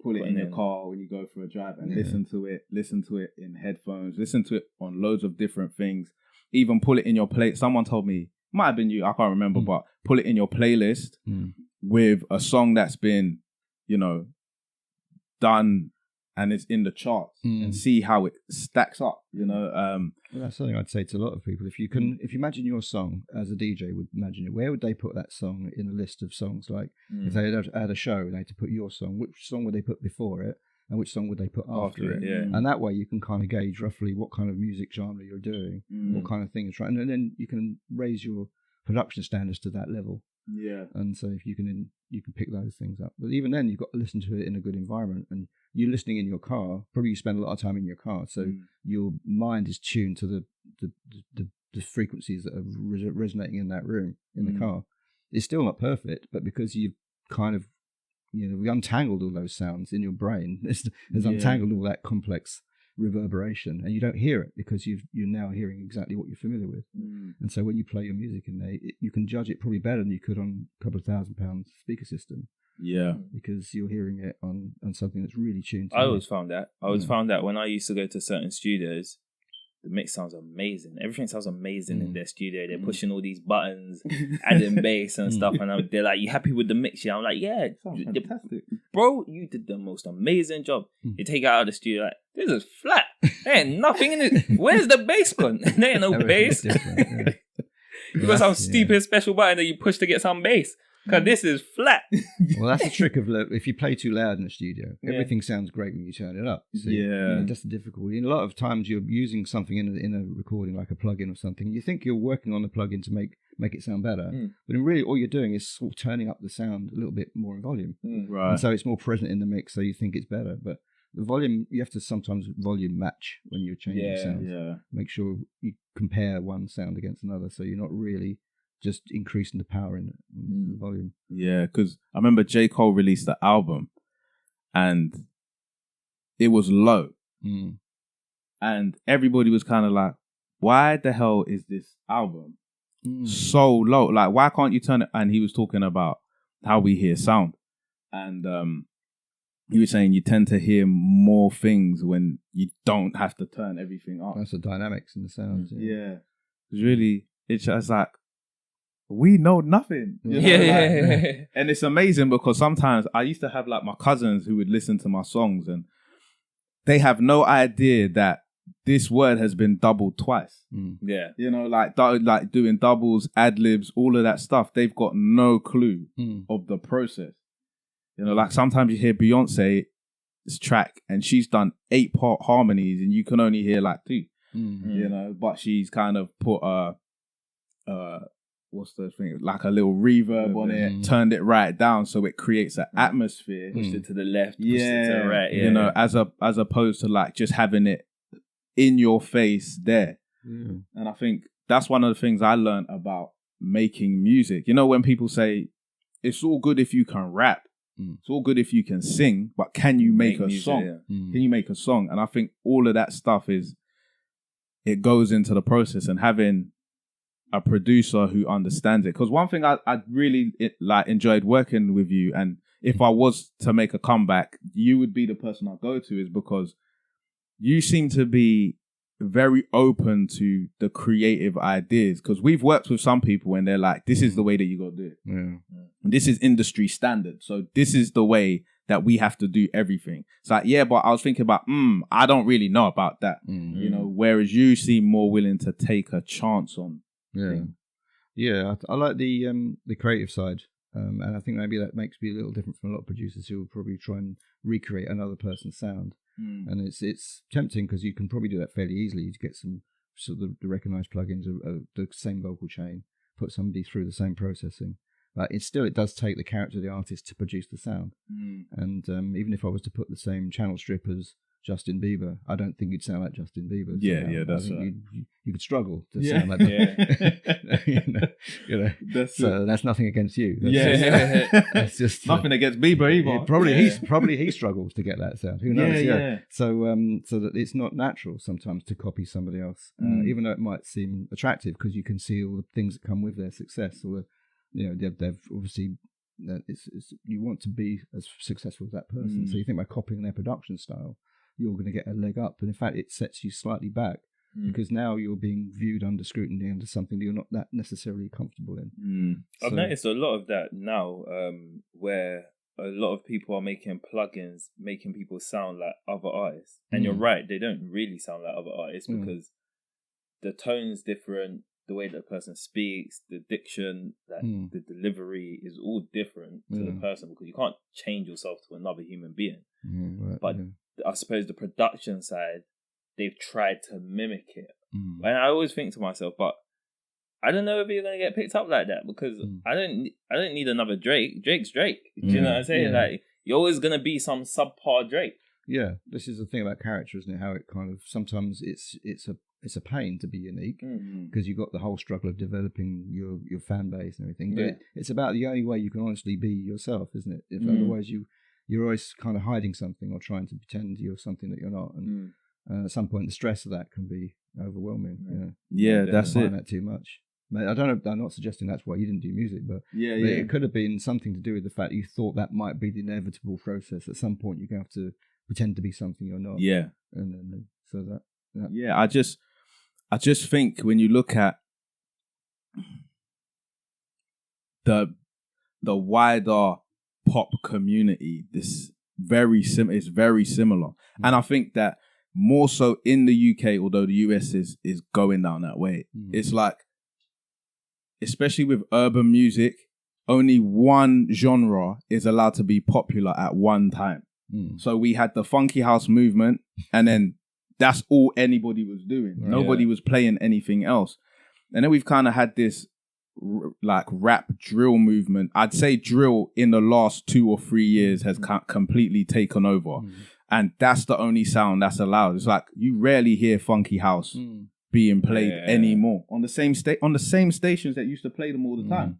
pull it in your car when you go for a drive and listen to it in headphones, listen to it on loads of different things, even pull it in your play. Someone told me, might have been you, I can't remember, but pull it in your playlist with a song that's been, done and it's in the charts and see how it stacks up, Well, that's something I'd say to a lot of people. If you imagine your song as a DJ would imagine it, where would they put that song in a list of songs? Like if they had a show and they had to put your song, which song would they put before it and which song would they put after it? Yeah. And that way you can kind of gauge roughly what kind of music genre you're doing, what kind of thing you're trying, and then you can raise your production standards to that level. Yeah. And so if you can pick those things up. But even then you've got to listen to it in a good environment, and you're listening in your car, probably you spend a lot of time in your car, so your mind is tuned to the frequencies that are resonating in that room, in the car. It's still not perfect, but because you've kind of, we untangled all those sounds in your brain, it's untangled all that complex reverberation, and you don't hear it because you're now hearing exactly what you're familiar with. And so when you play your music in there, you can judge it probably better than you could on a couple of £1,000 speaker system. Yeah, because you're hearing it on something that's really tuned to I always found that when I used to go to certain studios, the mix sounds amazing. Everything sounds amazing in their studio. They're pushing all these buttons, adding bass and stuff, and they're like, "You happy with the mix?" Yeah, I'm like, "Yeah, fantastic, bro. You did the most amazing job." You take it out of the studio, like, this is flat. There ain't nothing in it. Where's the bass gone? There ain't no bass. You got some stupid special button that you push to get some bass. Because this is flat. Well, that's the trick of if you play too loud in the studio, everything sounds great when you turn it up. See? Yeah. That's the difficulty. And a lot of times you're using something in a recording, like a plug-in or something. You think you're working on the plug-in to make it sound better, but in really all you're doing is sort of turning up the sound a little bit more in volume. Right. And so it's more present in the mix, so you think it's better. But the volume, you have to sometimes volume match when you're changing sounds. Yeah. Make sure you compare one sound against another, so you're not really just increasing the power in the volume. Yeah, because I remember J. Cole released the album and it was low. And everybody was kind of like, why the hell is this album so low? Like, why can't you turn it? And he was talking about how we hear sound. And he was saying you tend to hear more things when you don't have to turn everything up. That's the dynamics in the sounds. Yeah. It's really, it's just like, we know nothing. You know? And it's amazing because sometimes I used to have like my cousins who would listen to my songs and they have no idea that this word has been doubled twice. Yeah. You know, like doing doubles, ad-libs, all of that stuff. They've got no clue of the process. You know, like sometimes you hear Beyonce's track and she's done 8-part harmonies and you can only hear like 2. You know, but she's kind of put what's the thing? Like a little reverb on it, turned it right down so it creates an atmosphere. Pushed it to the left, pushed it to the right. You know, as opposed to like just having it in your face there. And I think that's one of the things I learned about making music. You know, when people say it's all good if you can rap, it's all good if you can sing, but can you make a song? Can you make a song? And I think all of that stuff it goes into the process, and having a producer who understands it. Because one thing I really enjoyed working with you, and if I was to make a comeback, you would be the person I go to, is because you seem to be very open to the creative ideas. Because we've worked with some people and they're like, this is the way that you got to do it. And this is industry standard. So this is the way that we have to do everything. It's like, yeah, but I was thinking about, I don't really know about that. You know, whereas you seem more willing to take a chance on things. I like the creative side. And I think maybe that makes me a little different from a lot of producers who will probably try and recreate another person's sound. And it's tempting because you can probably do that fairly easily to get some sort of the recognized plugins of the same vocal chain, put somebody through the same processing. But it does take the character of the artist to produce the sound. And even if I was to put the same channel strip as Justin Bieber, I don't think you'd sound like Justin Bieber. That's right. You could struggle to sound like that. So that's nothing against you. That's just nothing against Bieber either. Probably he struggles to get that sound. Who knows? So that it's not natural sometimes to copy somebody else, even though it might seem attractive because you can see all the things that come with their success. Or they've obviously. You want to be as successful as that person. So you think by copying their production style, you're going to get a leg up. And in fact, it sets you slightly back because now you're being viewed under scrutiny into something that you're not that necessarily comfortable in. I've noticed a lot of that now, where a lot of people are making plugins, making people sound like other artists. And you're right, they don't really sound like other artists because the tone's different, the way that person speaks, the diction, the delivery is all different to the person because you can't change yourself to another human being. I suppose the production side, they've tried to mimic it. And I always think to myself, but I don't know if you're going to get picked up like that because I don't need another Drake. Drake's Drake. Do you know what I'm saying? Like, you're always going to be some subpar Drake. Yeah, this is the thing about character, isn't it? How it kind of sometimes it's a pain to be unique because you've got the whole struggle of developing your fan base and everything. But it's about the only way you can honestly be yourself, isn't it? If otherwise you're always kind of hiding something or trying to pretend you're something that you're not. And at some point, the stress of that can be overwhelming. That's it. That too much. But I don't know. I'm not suggesting that's why you didn't do music, but it could have been something to do with the fact that you thought that might be the inevitable process. At some point, you're going to have to pretend to be something you're not. Yeah. And then so that. Yeah, I just think when you look at the wider pop community, it's very similar. And I think that more so in the UK, although the US is going down that way, it's like, especially with urban music only one genre is allowed to be popular at one time. So we had the funky house movement, and then that's all anybody was doing. Nobody was playing anything else. And then we've kind of had this like rap drill movement. I'd say drill in the last 2 or 3 years has completely taken over. And that's the only sound that's allowed. It's like you rarely hear funky house being played anymore on the same stations that used to play them all the time.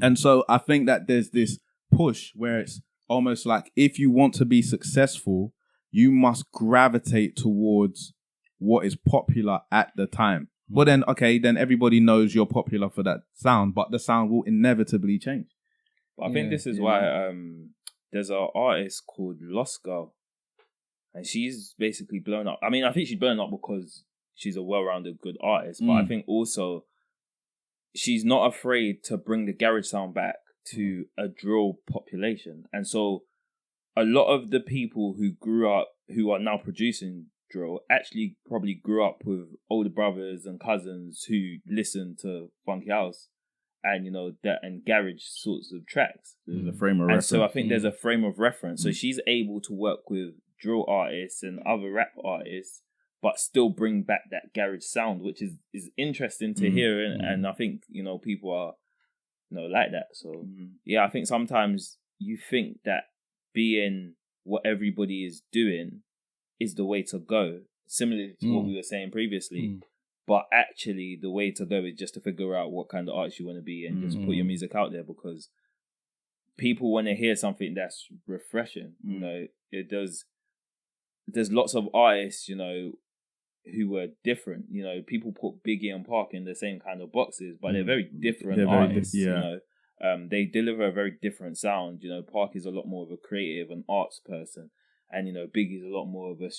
And so I think that there's this push where it's almost like if you want to be successful, you must gravitate towards what is popular at the time. But then, okay, then everybody knows you're popular for that sound, but the sound will inevitably change. But I think this is why there's an artist called Lost Girl, and she's basically blown up. I mean, I think she's blown up because she's a well-rounded, good artist, but I think also she's not afraid to bring the garage sound back to a drill population. And so a lot of the people who grew up, who are now producing drill, actually probably grew up with older brothers and cousins who listened to funky house and, you know, that and garage sorts of tracks. There's a frame of reference. So I think there's a frame of reference. So she's able to work with drill artists and other rap artists, but still bring back that garage sound, which is interesting to hear. And I think, you know, people are, you know, like that. So yeah, I think sometimes you think that being what everybody is doing is the way to go, similar to what we were saying previously. But actually, the way to go is just to figure out what kind of artist you want to be and just put your music out there, because people want to hear something that's refreshing. You know, there's lots of artists, you know, who were different. You know, people put Biggie and Park in the same kind of boxes, but they're very different artists. You know, they deliver a very different sound. You know, Park is a lot more of a creative and arts person, and you know, Biggie's a lot more of a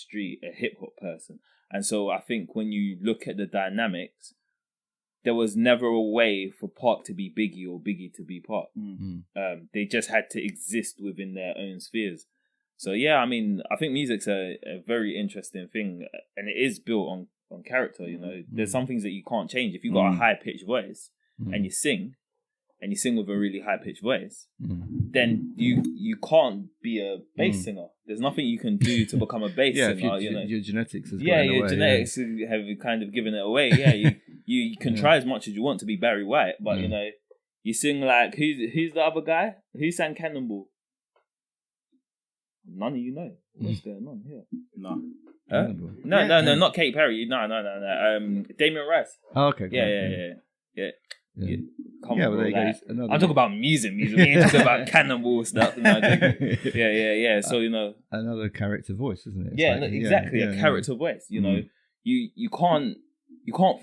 hip hop person. And so I think when you look at the dynamics, there was never a way for Park to be Biggie or Biggie to be Park. They just had to exist within their own spheres. So yeah, I mean, I think music's a very interesting thing, and it is built on character. You know, there's some things that you can't change. If you've got a high pitched voice and you sing with a really high pitched voice, then you can't be a bass singer. There's nothing you can do to become a bass singer. You know, your genetics has your genetics have kind of given it away. Yeah, you can try as much as you want to be Barry White, but you know, you sing like who's the other guy? Who sang Cannonball? None of you know what's going on here. No, not Katy Perry. No. Damien Rice. Oh, okay. Yeah. Come on, bro, I'm talking about music. We ain't talking about Cannonball stuff. No, yeah. So you know, another character voice, isn't it? It's exactly a character voice. You know, you can't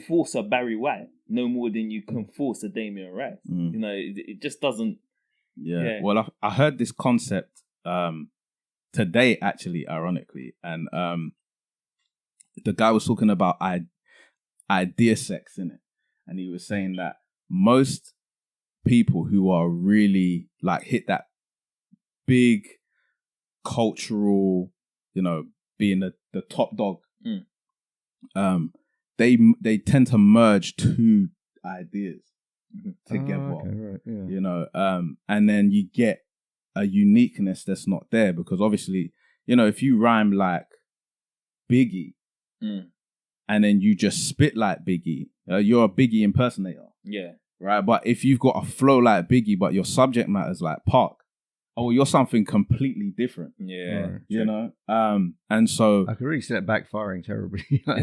force a Barry White no more than you can force a Damien Rice. You know, it just doesn't. Yeah. Well, I heard this concept today, actually, ironically, and the guy was talking about idea sex in it, and he was saying that most people who are really like hit that big cultural, you know, being the top dog, they tend to merge two ideas together, you know, and then you get a uniqueness that's not there, because obviously, you know, if you rhyme like Biggie and then you just spit like Biggie, you're a Biggie impersonator. Yeah. Right. But if you've got a flow like Biggie, but your subject matter is like Park, you're something completely different. Yeah. Right. You know? And so I could really see that backfiring terribly. I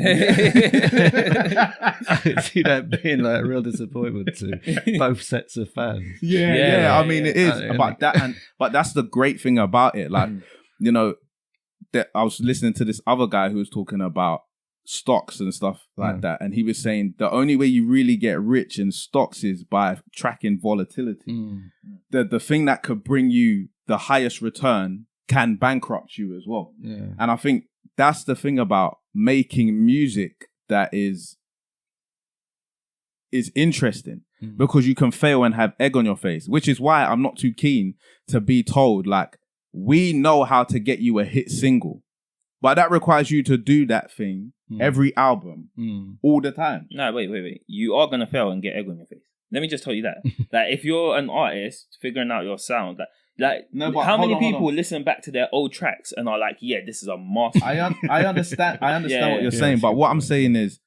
could see that being like a real disappointment to both sets of fans. Yeah. I mean, it is about that, but that's the great thing about it. Like, you know, that I was listening to this other guy who was talking about stocks and stuff like that, and he was saying the only way you really get rich in stocks is by tracking volatility. The thing that could bring you the highest return can bankrupt you as well. And I think that's the thing about making music that is interesting, because you can fail and have egg on your face, which is why I'm not too keen to be told like, we know how to get you a hit single, but that requires you to do that thing every album, all the time. No, wait. You are going to fail and get egg on your face. Let me just tell you that. Like, if you're an artist figuring out your sound, No, but how hold many on, hold people on. listen back to their old tracks and are like, yeah, this is a master. I understand. I understand what you're Yeah, saying, but sure. what I'm saying is,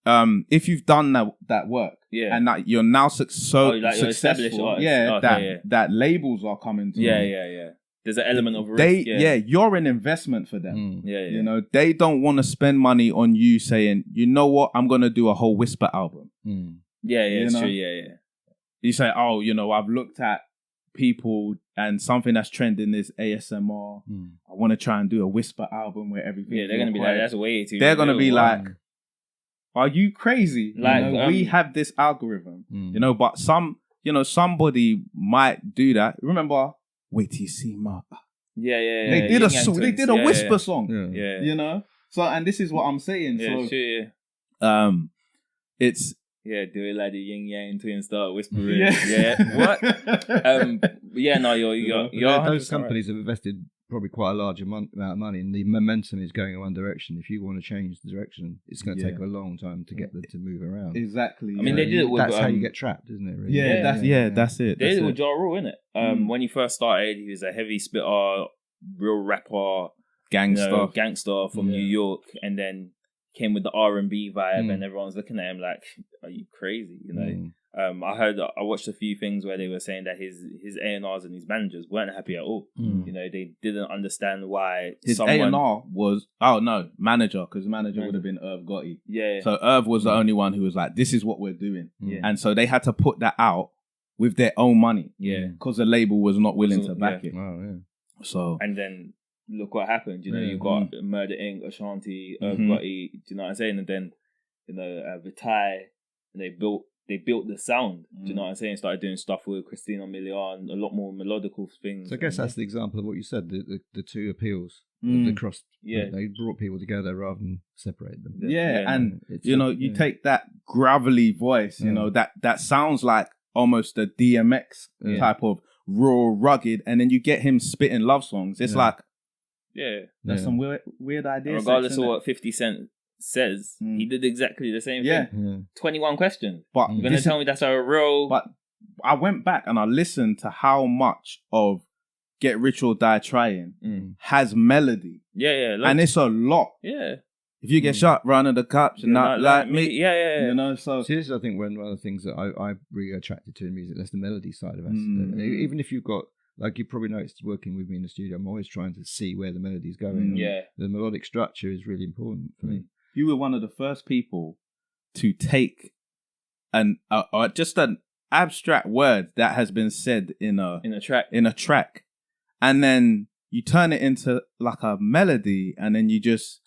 if you've done that work, Yeah. and that you're now you're established successful, artist. yeah, Okay, that labels are coming to Yeah, you. yeah. There's an element of risk. You're an investment for them. Yeah. You know, they don't want to spend money on you saying, you know what, I'm gonna do a whole Whisper album. Yeah, You it's know? true. Yeah. You say, oh, you know, I've looked at people and something that's trending is ASMR. I want to try and do a Whisper album where everything. Yeah, they're gonna be like, that's way too. They're gonna be like, like, are you crazy? Like, you know, we have this algorithm, you know, but somebody might do that. Remember, wait till you see Mark. Yeah. They did they did a Whisper song. Yeah. You know? So, and this is what I'm saying. Yeah, so, sure. it's Yeah, do it like the yin yang twin start whispering. Yeah. What? Yeah, no, you're those 100% companies have invested probably quite a large amount of money, and the momentum is going in one direction. If you want to change the direction, it's going to take a long time to get them to move around. exactly. I mean, they did it with, that's how you get trapped, isn't it? Really? That's it. They did it That's with Ja Rule, innit? When he first started, he was a heavy spitter, real rapper, gangster from New York, and then came with the R&B vibe, and everyone's looking at him like, "Are you crazy?" You know. I watched a few things where they were saying that his A&Rs and his managers weren't happy at all. You know, they didn't understand why his A&R was manager, because manager would have been Irv Gotti. Yeah. So Irv was the only one who was like, "This is what we're doing," and so they had to put that out with their own money. Yeah. Because the label was not willing to back it. Oh, yeah. So and then look what happened. You know, you got Murder Inc., Ashanti, Irv Gotti. Do you know what I'm saying? And then Vitai, and they built the sound. Do you know what I'm saying? Started doing stuff with Christina Milian, a lot more melodical things. So I guess that's the example of what you said, the two appeals, the cross. Yeah. They brought people together rather than separate them. And you take that gravelly voice, you know, that sounds like almost a DMX type of raw, rugged, and then you get him spitting love songs. It's like, that's some weird ideas. Regardless of what 50 Cent says, he did exactly the same thing. 21 questions. But you're gonna tell me that's a real. But I went back and I listened to how much of Get Rich or Die Trying has melody. And it's a lot. Yeah. If you get shot, run to the cops, you're not like me. Yeah. You know, so this is, I think, one of the things that I really attracted to in music. That's the melody side of us. Even if you've got, like you probably noticed working with me in the studio, I'm always trying to see where the melody's going. The melodic structure is really important for me. You were one of the first people to take just an abstract word that has been said in a track, and then you turn it into like a melody, and then you just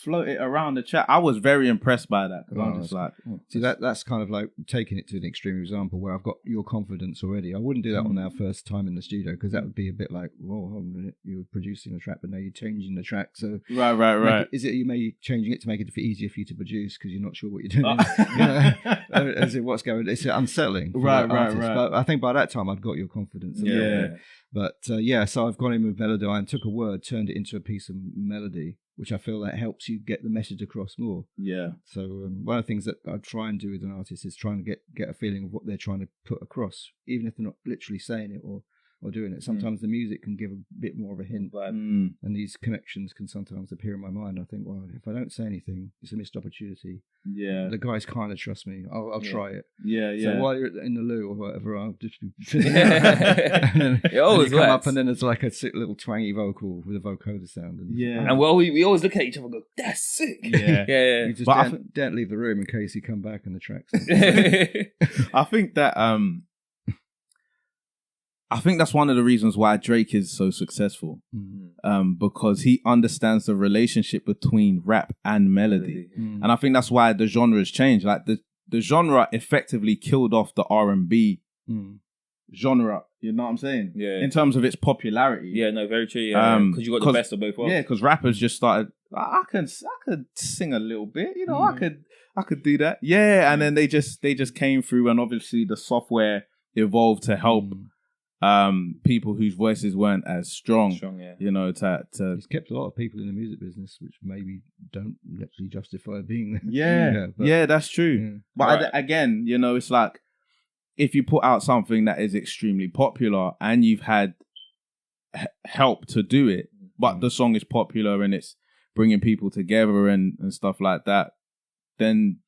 float it around the track. I was very impressed by that, because I'm just like, see, that's kind of like taking it to an extreme example where I've got your confidence already. I wouldn't do that on our first time in the studio, because that would be a bit like, whoa, hold on a minute, you're producing a track, but now you're changing the track. So right. Is it you may be changing it to make it easier for you to produce because you're not sure what you're doing? As in what's going? It's unsettling. Right. But I think by that time I'd got your confidence. But so I've gone in with Melodyne, took a word, turned it into a piece of melody, which I feel that helps you get the message across more. Yeah. So one of the things that I try and do with an artist is trying to get a feeling of what they're trying to put across, even if they're not literally saying it or doing it. Sometimes the music can give a bit more of a hint, and these connections can sometimes appear in my mind. I think, well, if I don't say anything, it's a missed opportunity. Yeah. The guys kind of trust me. I'll try it. Yeah. So while you're in the loo or whatever, I'll just be it always come up, and then there's like a little twangy vocal with a vocoder sound. And we always look at each other and go, "That's sick." Yeah. You just don't leave the room in case you come back and the track's. I think that I think that's one of the reasons why Drake is so successful, because he understands the relationship between rap and melody, and I think that's why the genre has changed. Like the genre effectively killed off the R&B genre. You know what I'm saying? Yeah. In terms of its popularity. Yeah, no, very true. Yeah, because you got the best of both worlds. Yeah, because rappers just started. I could sing a little bit. You know, I could do that. Yeah, and then they just came through, and obviously the software evolved to help. People whose voices weren't as strong. You know, to He's kept a lot of people in the music business, which maybe don't actually justify being there. Yeah, that's true. Yeah. But again, you know, it's like if you put out something that is extremely popular and you've had help to do it, but the song is popular and it's bringing people together and stuff like that, then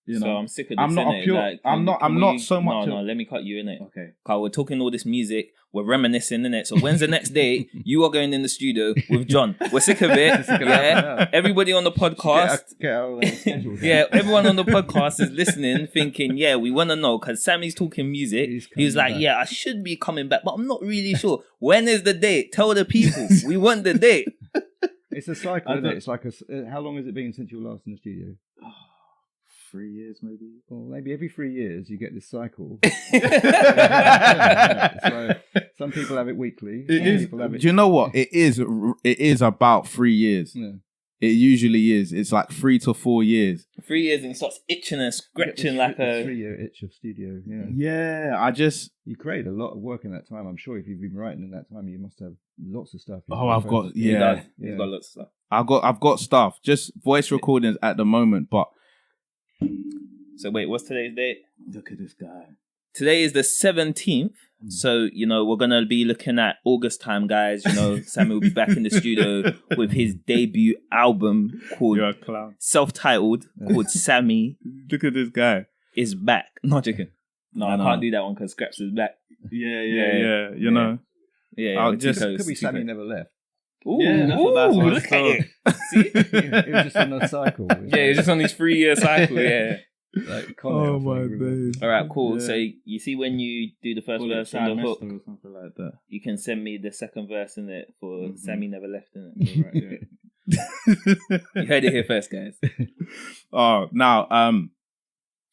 you know, so I'm sick of this. I'm not innit? a pure. Like, I'm not so much. No, let me cut you in it. Okay. Cause we're talking all this music, we're reminiscing in it. So when's the next day? You are going in the studio with John. We're sick of it. Yeah. Everybody on the podcast. Get out of the schedule. Yeah, everyone on the podcast is listening, thinking, yeah, we want to know because Sammy's talking music. He's like, back. yeah, I should be coming back, but I'm not really sure. When is the date? Tell the people. We want the date. It's a cycle, isn't it? It's like how long has it been since you were last in the studio? 3 years, maybe. Well, maybe every 3 years you get this cycle. So some people have it weekly. Do you know what? It is about 3 years. Yeah. It usually is. It's like 3 to 4 years. 3 years and he starts itching and scratching like a 3-year itch of studio. Yeah. Yeah, You created a lot of work in that time. I'm sure if you've been writing in that time, you must have lots of stuff. I've got He does. He's got lots of stuff. I've got stuff. Just voice recordings at the moment, but So wait, what's today's date? look at this guy. Today is the 17th. So, you know, we're going to be looking at August time, guys. You know, Sammy will be back in the studio with his debut album called You're a clown. self-titled called Sammy Look at this guy. is Back. Not joking. No, I No. can't do that one because Scraps is back. Yeah. Yeah. You know. Yeah, I'll with just- Tico's- Could be Tico. Sammy never left. Ooh, Yeah, that's what I look saw. at it. See? It was just on a cycle. Yeah, it's just on this 3-year cycle, yeah. Like, comment All right, cool. Yeah. So you see when you do the first verse on the hook, or something like that. you can send me the second verse in it for Mhm. Sammy Never Left in it. You heard it here first, guys. Now,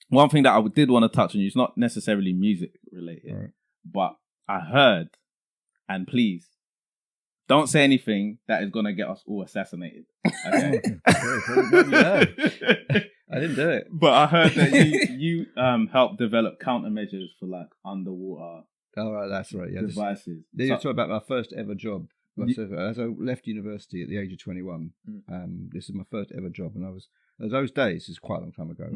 one thing that I did want to touch on, it's not necessarily music related, Alright. but I heard, and please, don't say anything that is going to get us all assassinated. Okay? I didn't do it. But I heard that you helped develop countermeasures for like underwater Oh, right, that's right. Yeah, devices. You're So- talking about my first ever job. As I left university at the age of 21, this is my first ever job, and I was those days. This is quite a long time ago,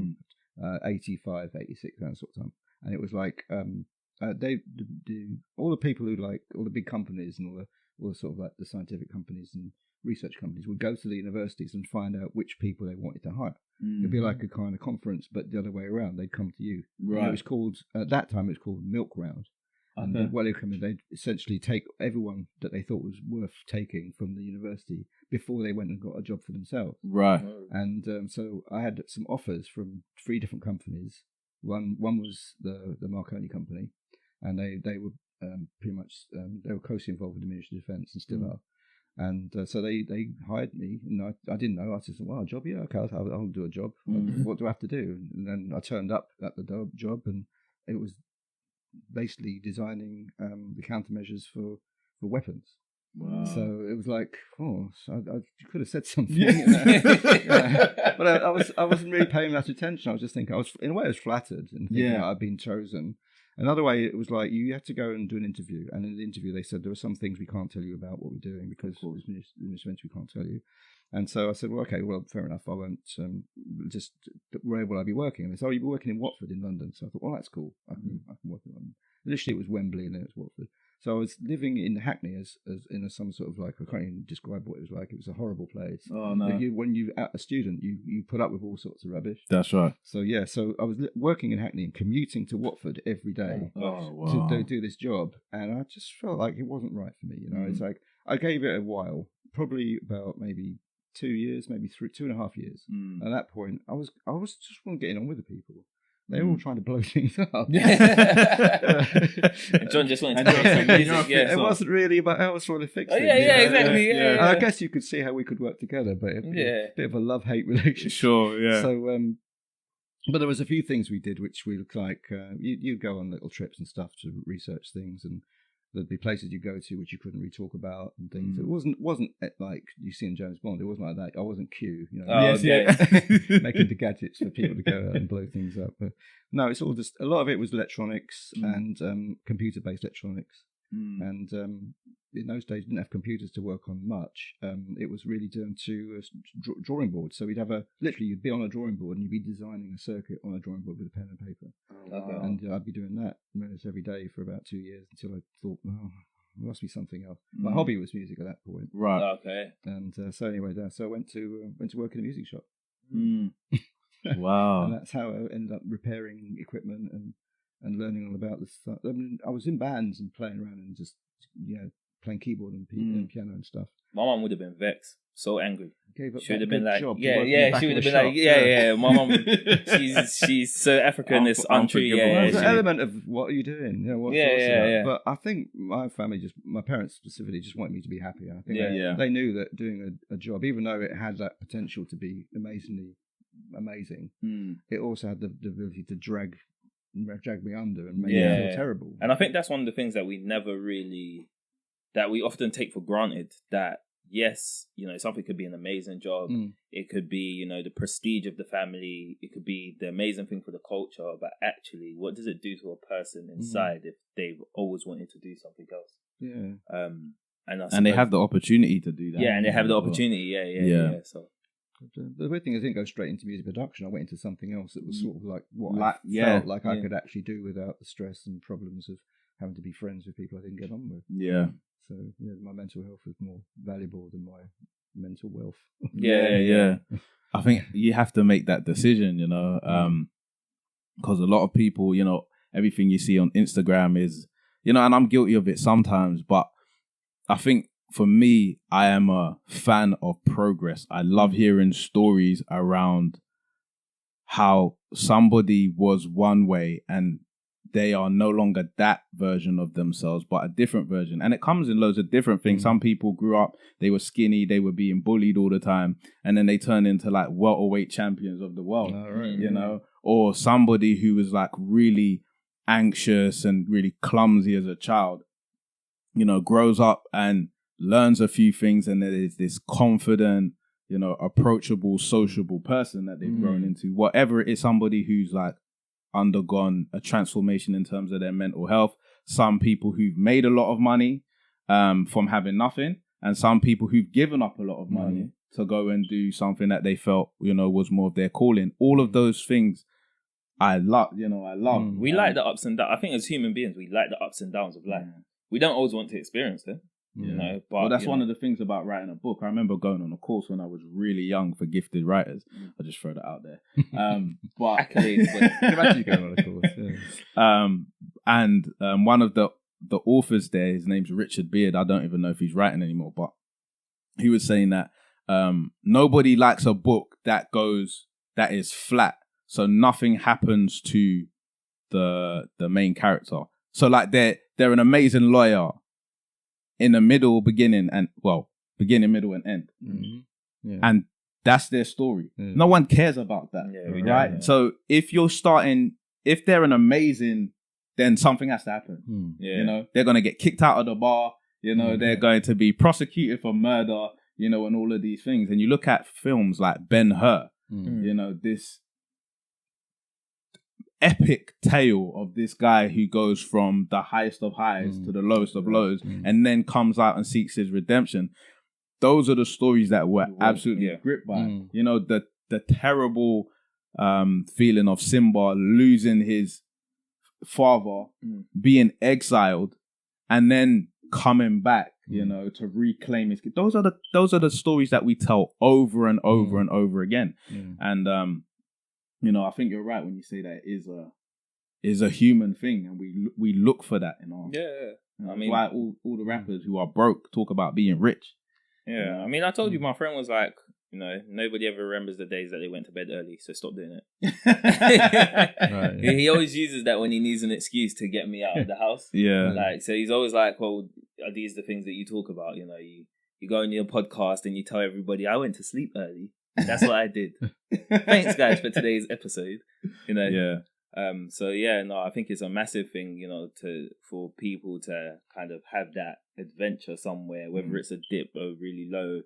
85, 86, that sort of time, and it was like all the people who like all the big companies and all the sort of like the scientific companies and research companies would go to the universities and find out which people they wanted to hire. It'd be like a kind of conference, but the other way around. They'd come to you. Right. And it was called at that time. It was called Milk Round. And Okay. what they come in, they'd essentially take everyone that they thought was worth taking from the university before they went and got a job for themselves. Right. And so I had some offers from 3 different companies. One was the Marconi company, and they were pretty much they were closely involved with the Ministry of Defence and still are. And so they hired me, and I didn't know. I said, "Well, a job, yeah, okay, I'll do a job. What do I have to do?" And then I turned up at the job, and it was basically designing the countermeasures for weapons. Wow. So it was like, I could have said something. Yeah. You know? But I wasn't really paying that attention. I was just thinking, in a way I was flattered and thinking that I'd been chosen. Another way, it was like you had to go and do an interview, and in the interview they said there are some things we can't tell you about what we're doing because we can't tell you. And so I said, well, okay, well, fair enough. I won't just where will I be working? And they said, oh, you'll be working in Watford in London. So I thought, well, that's cool. I can work in London. Initially, it was Wembley, and then it was Watford. So I was living in Hackney as in some sort of like, I can't even describe what it was like. It was a horrible place. Oh no. When you're a student, you put up with all sorts of rubbish. That's right. So so I was working in Hackney and commuting to Watford every day to do this job, and I just felt like it wasn't right for me. You know, it's like I gave it a while, probably about maybe 2 years, maybe 2.5 years. At that point, I was just want getting on with the people. They were all trying to blow things up. John just wanted to make some music. It wasn't really about I was trying to fix it. Exactly. Yeah. I guess you could see how we could work together, but it was a bit of a love-hate relationship. Sure, yeah. So, but there was a few things we did which we looked like you go on little trips and stuff to research things, and there'd be places you go to which you couldn't really talk about and things. It wasn't like you see in James Bond. It wasn't like that. I wasn't Q, you know, making the gadgets for people to go out and blow things up. But no, it's all just a lot of it was electronics and computer-based electronics. And in those days, didn't have computers to work on much. It was really down to drawing boards. So we'd have literally, you'd be on a drawing board and you'd be designing a circuit on a drawing board with a pen and paper. Okay. And I'd be doing that every day for about 2 years until I thought, there must be something else. My hobby was music at that point. Right. Okay. And so anyway, so I went to work in a music shop. Wow. And that's how I ended up repairing equipment and learning all about this stuff. I mean, I was in bands and playing around and just, playing keyboard and piano and stuff. My mum would have been vexed, so angry. Gave up She would that have been good like, job to yeah, work in yeah. the back She would of have a been like, shop. yeah. My mum, she's so African. It's untrue. Unforgivable. Yeah, There's she- an element of what are you doing? What's Yeah. that? But I think my family, my parents specifically, just wanted me to be happy. I think they knew that doing a job, even though it had that potential to be amazing, it also had the ability to drag me under and make me feel terrible. And I think that's one of the things that we never really, that we often take for granted, that yes, something could be an amazing job. It could be, the prestige of the family. It could be the amazing thing for the culture. But actually, what does it do to a person inside if they've always wanted to do something else? Yeah. And they have the opportunity to do that. Yeah, and they have the opportunity. Yeah. So the weird thing is, I didn't go straight into music production. I went into something else that was sort of like what I felt like I could actually do without the stress and problems of having to be friends with people I didn't get on with. Yeah. So my mental health was more valuable than my mental wealth. Yeah. I think you have to make that decision, because a lot of people, everything you see on Instagram is, and I'm guilty of it sometimes, but I think for me, I am a fan of progress. I love hearing stories around how somebody was one way and they are no longer that version of themselves, but a different version. And it comes in loads of different things. Some people grew up, they were skinny, they were being bullied all the time, and then they turn into like welterweight champions of the world, or somebody who was like really anxious and really clumsy as a child, grows up and learns a few things, and then is this confident, approachable, sociable person that they've grown into. Whatever it is, somebody who's like undergone a transformation in terms of their mental health. Some people who've made a lot of money from having nothing, and some people who've given up a lot of money to go and do something that they felt, was more of their calling. All of those things I love, I love. We like the ups and downs. I think as human beings, we like the ups and downs of life. We don't always want to experience it. But that's one of the things about writing a book. I remember going on a course when I was really young for gifted writers. I'll just throw that out there. But accolades, but Imagine going on a course. And one of the authors there, his name's Richard Beard. I don't even know if he's writing anymore, but he was saying that nobody likes a book that is flat, so nothing happens to the main character. So like they're an amazing lawyer in the middle, beginning, middle, and end. And that's their story. No one cares about that, right? Yeah. So if they're an amazing, then something has to happen. They're going to get kicked out of the bar. They're going to be prosecuted for murder, and all of these things. And you look at films like Ben-Hur, this epic tale of this guy who goes from the highest of highs to the lowest of lows, and then comes out and seeks his redemption. Those are the stories that we're absolutely gripped by. The terrible feeling of Simba losing his father, being exiled, and then coming back, to reclaim his kid. Those are the stories that we tell over and over and over again. And I think you're right when you say that it is a human thing, and we look for that in art. I mean, why all the rappers who are broke talk about being rich. I mean, I told you, my friend was like, nobody ever remembers the days that they went to bed early, so stop doing it. He always uses that when he needs an excuse to get me out of the house. So he's always like, well, are these the things that you talk about? You go on your podcast and you tell everybody, I went to sleep early. That's what I did. Thanks, guys, for today's episode. I think it's a massive thing, for people to kind of have that adventure somewhere, whether it's a dip or really low,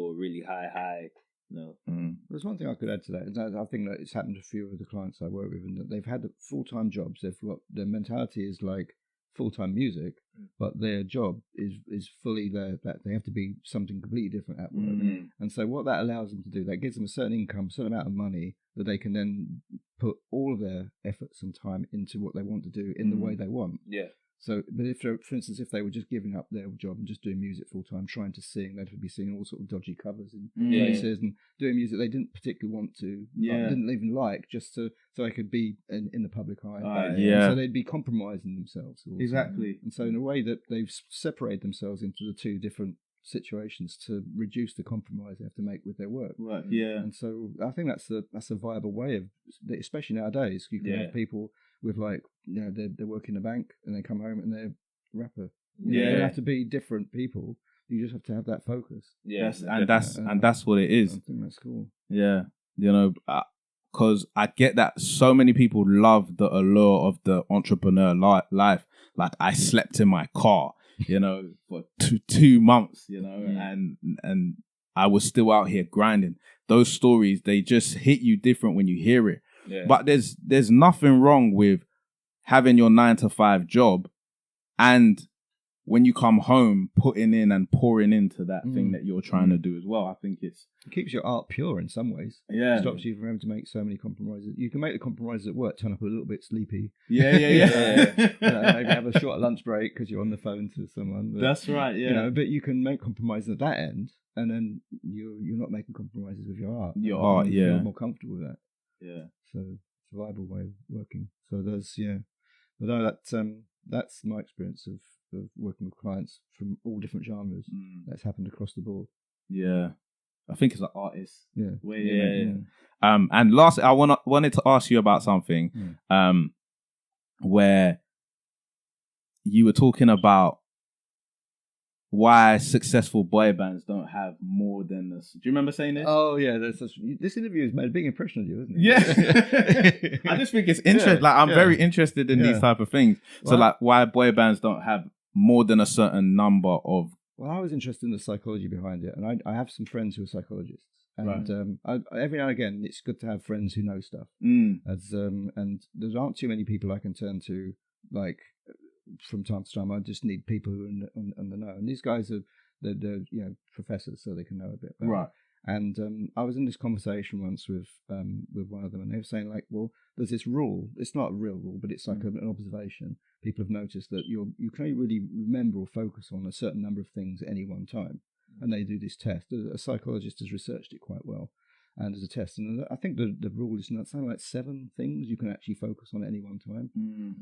or really high. There's one thing I could add to that. I think that it's happened to a few of the clients I work with, and that they've had full-time jobs. They've got, their mentality is like full-time music, but their job is fully that they have to be something completely different at work. And so what that allows them to do, that gives them a certain income, a certain amount of money that they can then put all of their efforts and time into what they want to do in the way they want. Yeah. So, but if, for instance, if they were just giving up their job and just doing music full time, trying to sing, they'd be singing all sort of dodgy covers in places and doing music they didn't particularly want to, didn't even like, just so they could be in the public eye. So they'd be compromising themselves. Also. Exactly. And so, in a way, that they've separated themselves into the two different situations to reduce the compromise they have to make with their work. Right. Yeah. And so, I think that's a viable way of, especially nowadays, you can have people with they work in a bank and they come home and they're a rapper. They don't have to be different people. You just have to have that focus. Yeah, that's what it is. I think that's cool. Yeah, because I get that so many people love the allure of the entrepreneur life. Like I slept in my car, for 2 months, and I was still out here grinding. Those stories, they just hit you different when you hear it. Yeah. But there's nothing wrong with having your 9-to-5 job and when you come home, putting in and pouring into that thing that you're trying to do as well. I think it keeps your art pure in some ways. Yeah. It stops you from having to make so many compromises. You can make the compromises at work, turn up a little bit sleepy. Yeah. Maybe have a short lunch break because you're on the phone to someone. But, that's right, yeah. But you can make compromises at that end, and then you're not making compromises with your art. Your art, You're more comfortable with that. Yeah. So it's a viable way of working. So but no, that's my experience of working with clients from all different genres. That's happened across the board. Yeah, I think as an artist. Yeah. And lastly, I wanted to ask you about something. Where you were talking about why successful boy bands don't have more than this. Do you remember saying this? Oh yeah, this interview has made a big impression on you, hasn't Yeah. it? I just think it's interesting. Like I'm very interested in these type of things. So like why boy bands don't have more than a certain number of. Well, I was interested in the psychology behind it, and I have some friends who are psychologists, and every now and again it's good to have friends who know stuff. And there aren't too many people I can turn to, like. From time to time, I just need people who are on the know, and these guys they're professors, so they can know a bit better. Right. And I was in this conversation once with one of them, and they were saying like, well, there's this rule. It's not a real rule, but it's like an observation. People have noticed that you can only really remember or focus on a certain number of things at any one time, and they do this test. A psychologist has researched it quite well. And as a test, and I think the rule is something like 7 things you can actually focus on at any one time,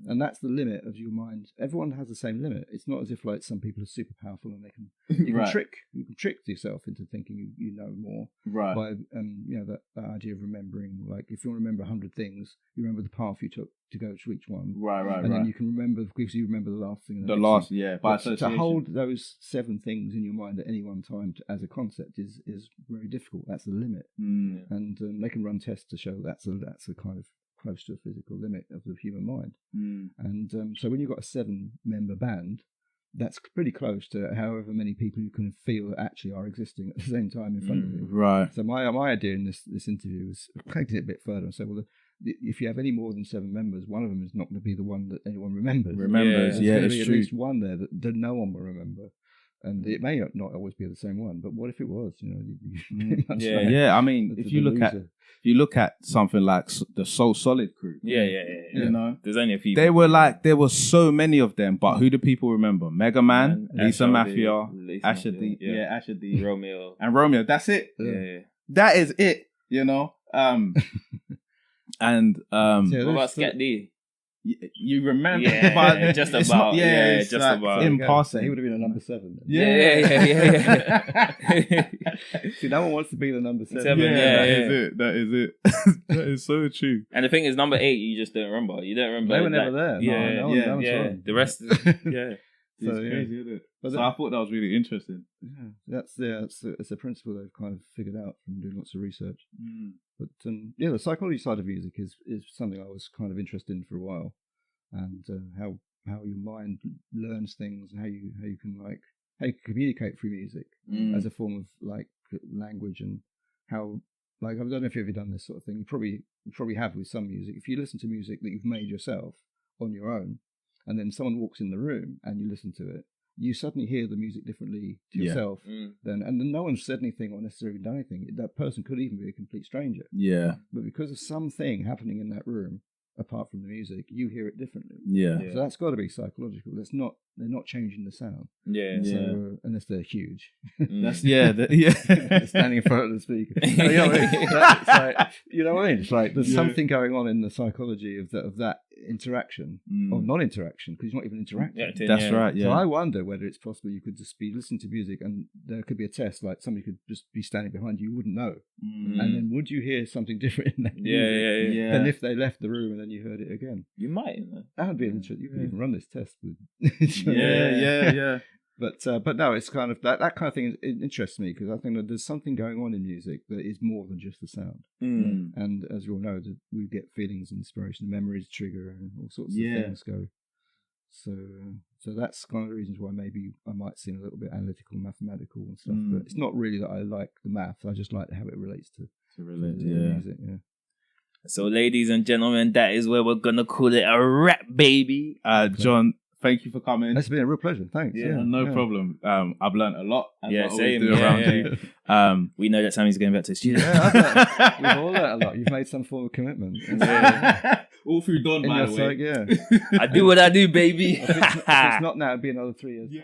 and that's the limit of your mind. Everyone has the same limit. It's not as if like some people are super powerful and they can you can trick yourself into thinking you know more by that idea of remembering. Like if you want to remember 100 things, you remember the path you took to go to each one, and then you can remember because you remember the last thing. But to hold those 7 things in your mind at any one time as a concept is very difficult. That's the limit. And they can run tests to show that's a kind of close to a physical limit of the human mind. And so when you've got a 7-member band, that's pretty close to however many people you can feel actually are existing at the same time in front of you. Right. So my idea in this interview was taking it a bit further and say, well, if you have any more than 7 members, one of them is not going to be the one that anyone remembers. There's going to be at least one there that no one will remember. And it may not always be the same one, but what if it was? I mean, if you look at something like the Soul Solid crew, there's only a few. There were so many of them, but who do people remember? Mega Man, Lisa Mafia, Asher D, Romeo, and Romeo. That's it. Yeah. That is it. And what about Scat D? You remember? Yeah, just about. Just about. In passing, he would have been a number 7. Yeah. See, no one wants to be the number 7. That is it. That is so true. And the thing is, number 8, you just don't remember. You don't remember. They were never there. Yeah. The rest, It's crazy, isn't it? So I thought that was really interesting. Yeah, it's a principle they've kind of figured out from doing lots of research. But the psychology side of music is something I was kind of interested in for a while, and how your mind learns things, and how you can communicate through music as a form of like language, and how like I don't know if you've ever done this sort of thing. You probably have with some music. If you listen to music that you've made yourself on your own, and then someone walks in the room and you listen to it, you suddenly hear the music differently to yourself. And then no one said anything or necessarily done anything. That person could even be a complete stranger. Yeah. But because of something happening in that room, apart from the music, you hear it differently. Yeah. So that's got to be psychological. They're not changing the sound. Yeah. So, unless they're huge. That's Standing in front of the speaker. You know what I mean? It's like, you know what I mean? It's like there's something going on in the psychology of that interaction or non-interaction, because you're not even interacting. That's right. Yeah. So I wonder whether it's possible you could just be listening to music and there could be a test, like somebody could just be standing behind you wouldn't know, and then would you hear something different in that music than if they left the room and then you heard it again? You might. That would be an interesting. You could even run this test with. Yeah. But no, it's kind of that kind of thing. It interests me because I think that there's something going on in music that is more than just the sound. And as we all know, that we get feelings, inspiration, memories trigger, and all sorts of things go. So that's kind of the reasons why maybe I might seem a little bit analytical, mathematical, and stuff. But it's not really that I like the math. I just like how it relates to music. Yeah. So, ladies and gentlemen, that is where we're gonna call it a wrap, baby. John, thank you for coming. It's been a real pleasure. Thanks. No problem. I've learned a lot. Same. You. We know that Sammy's going back to the studio. We've all learned a lot. You've made some form of commitment. All through Don, by the way. I do what I do, baby. If it's not now, it'd be another 3 years. Yeah.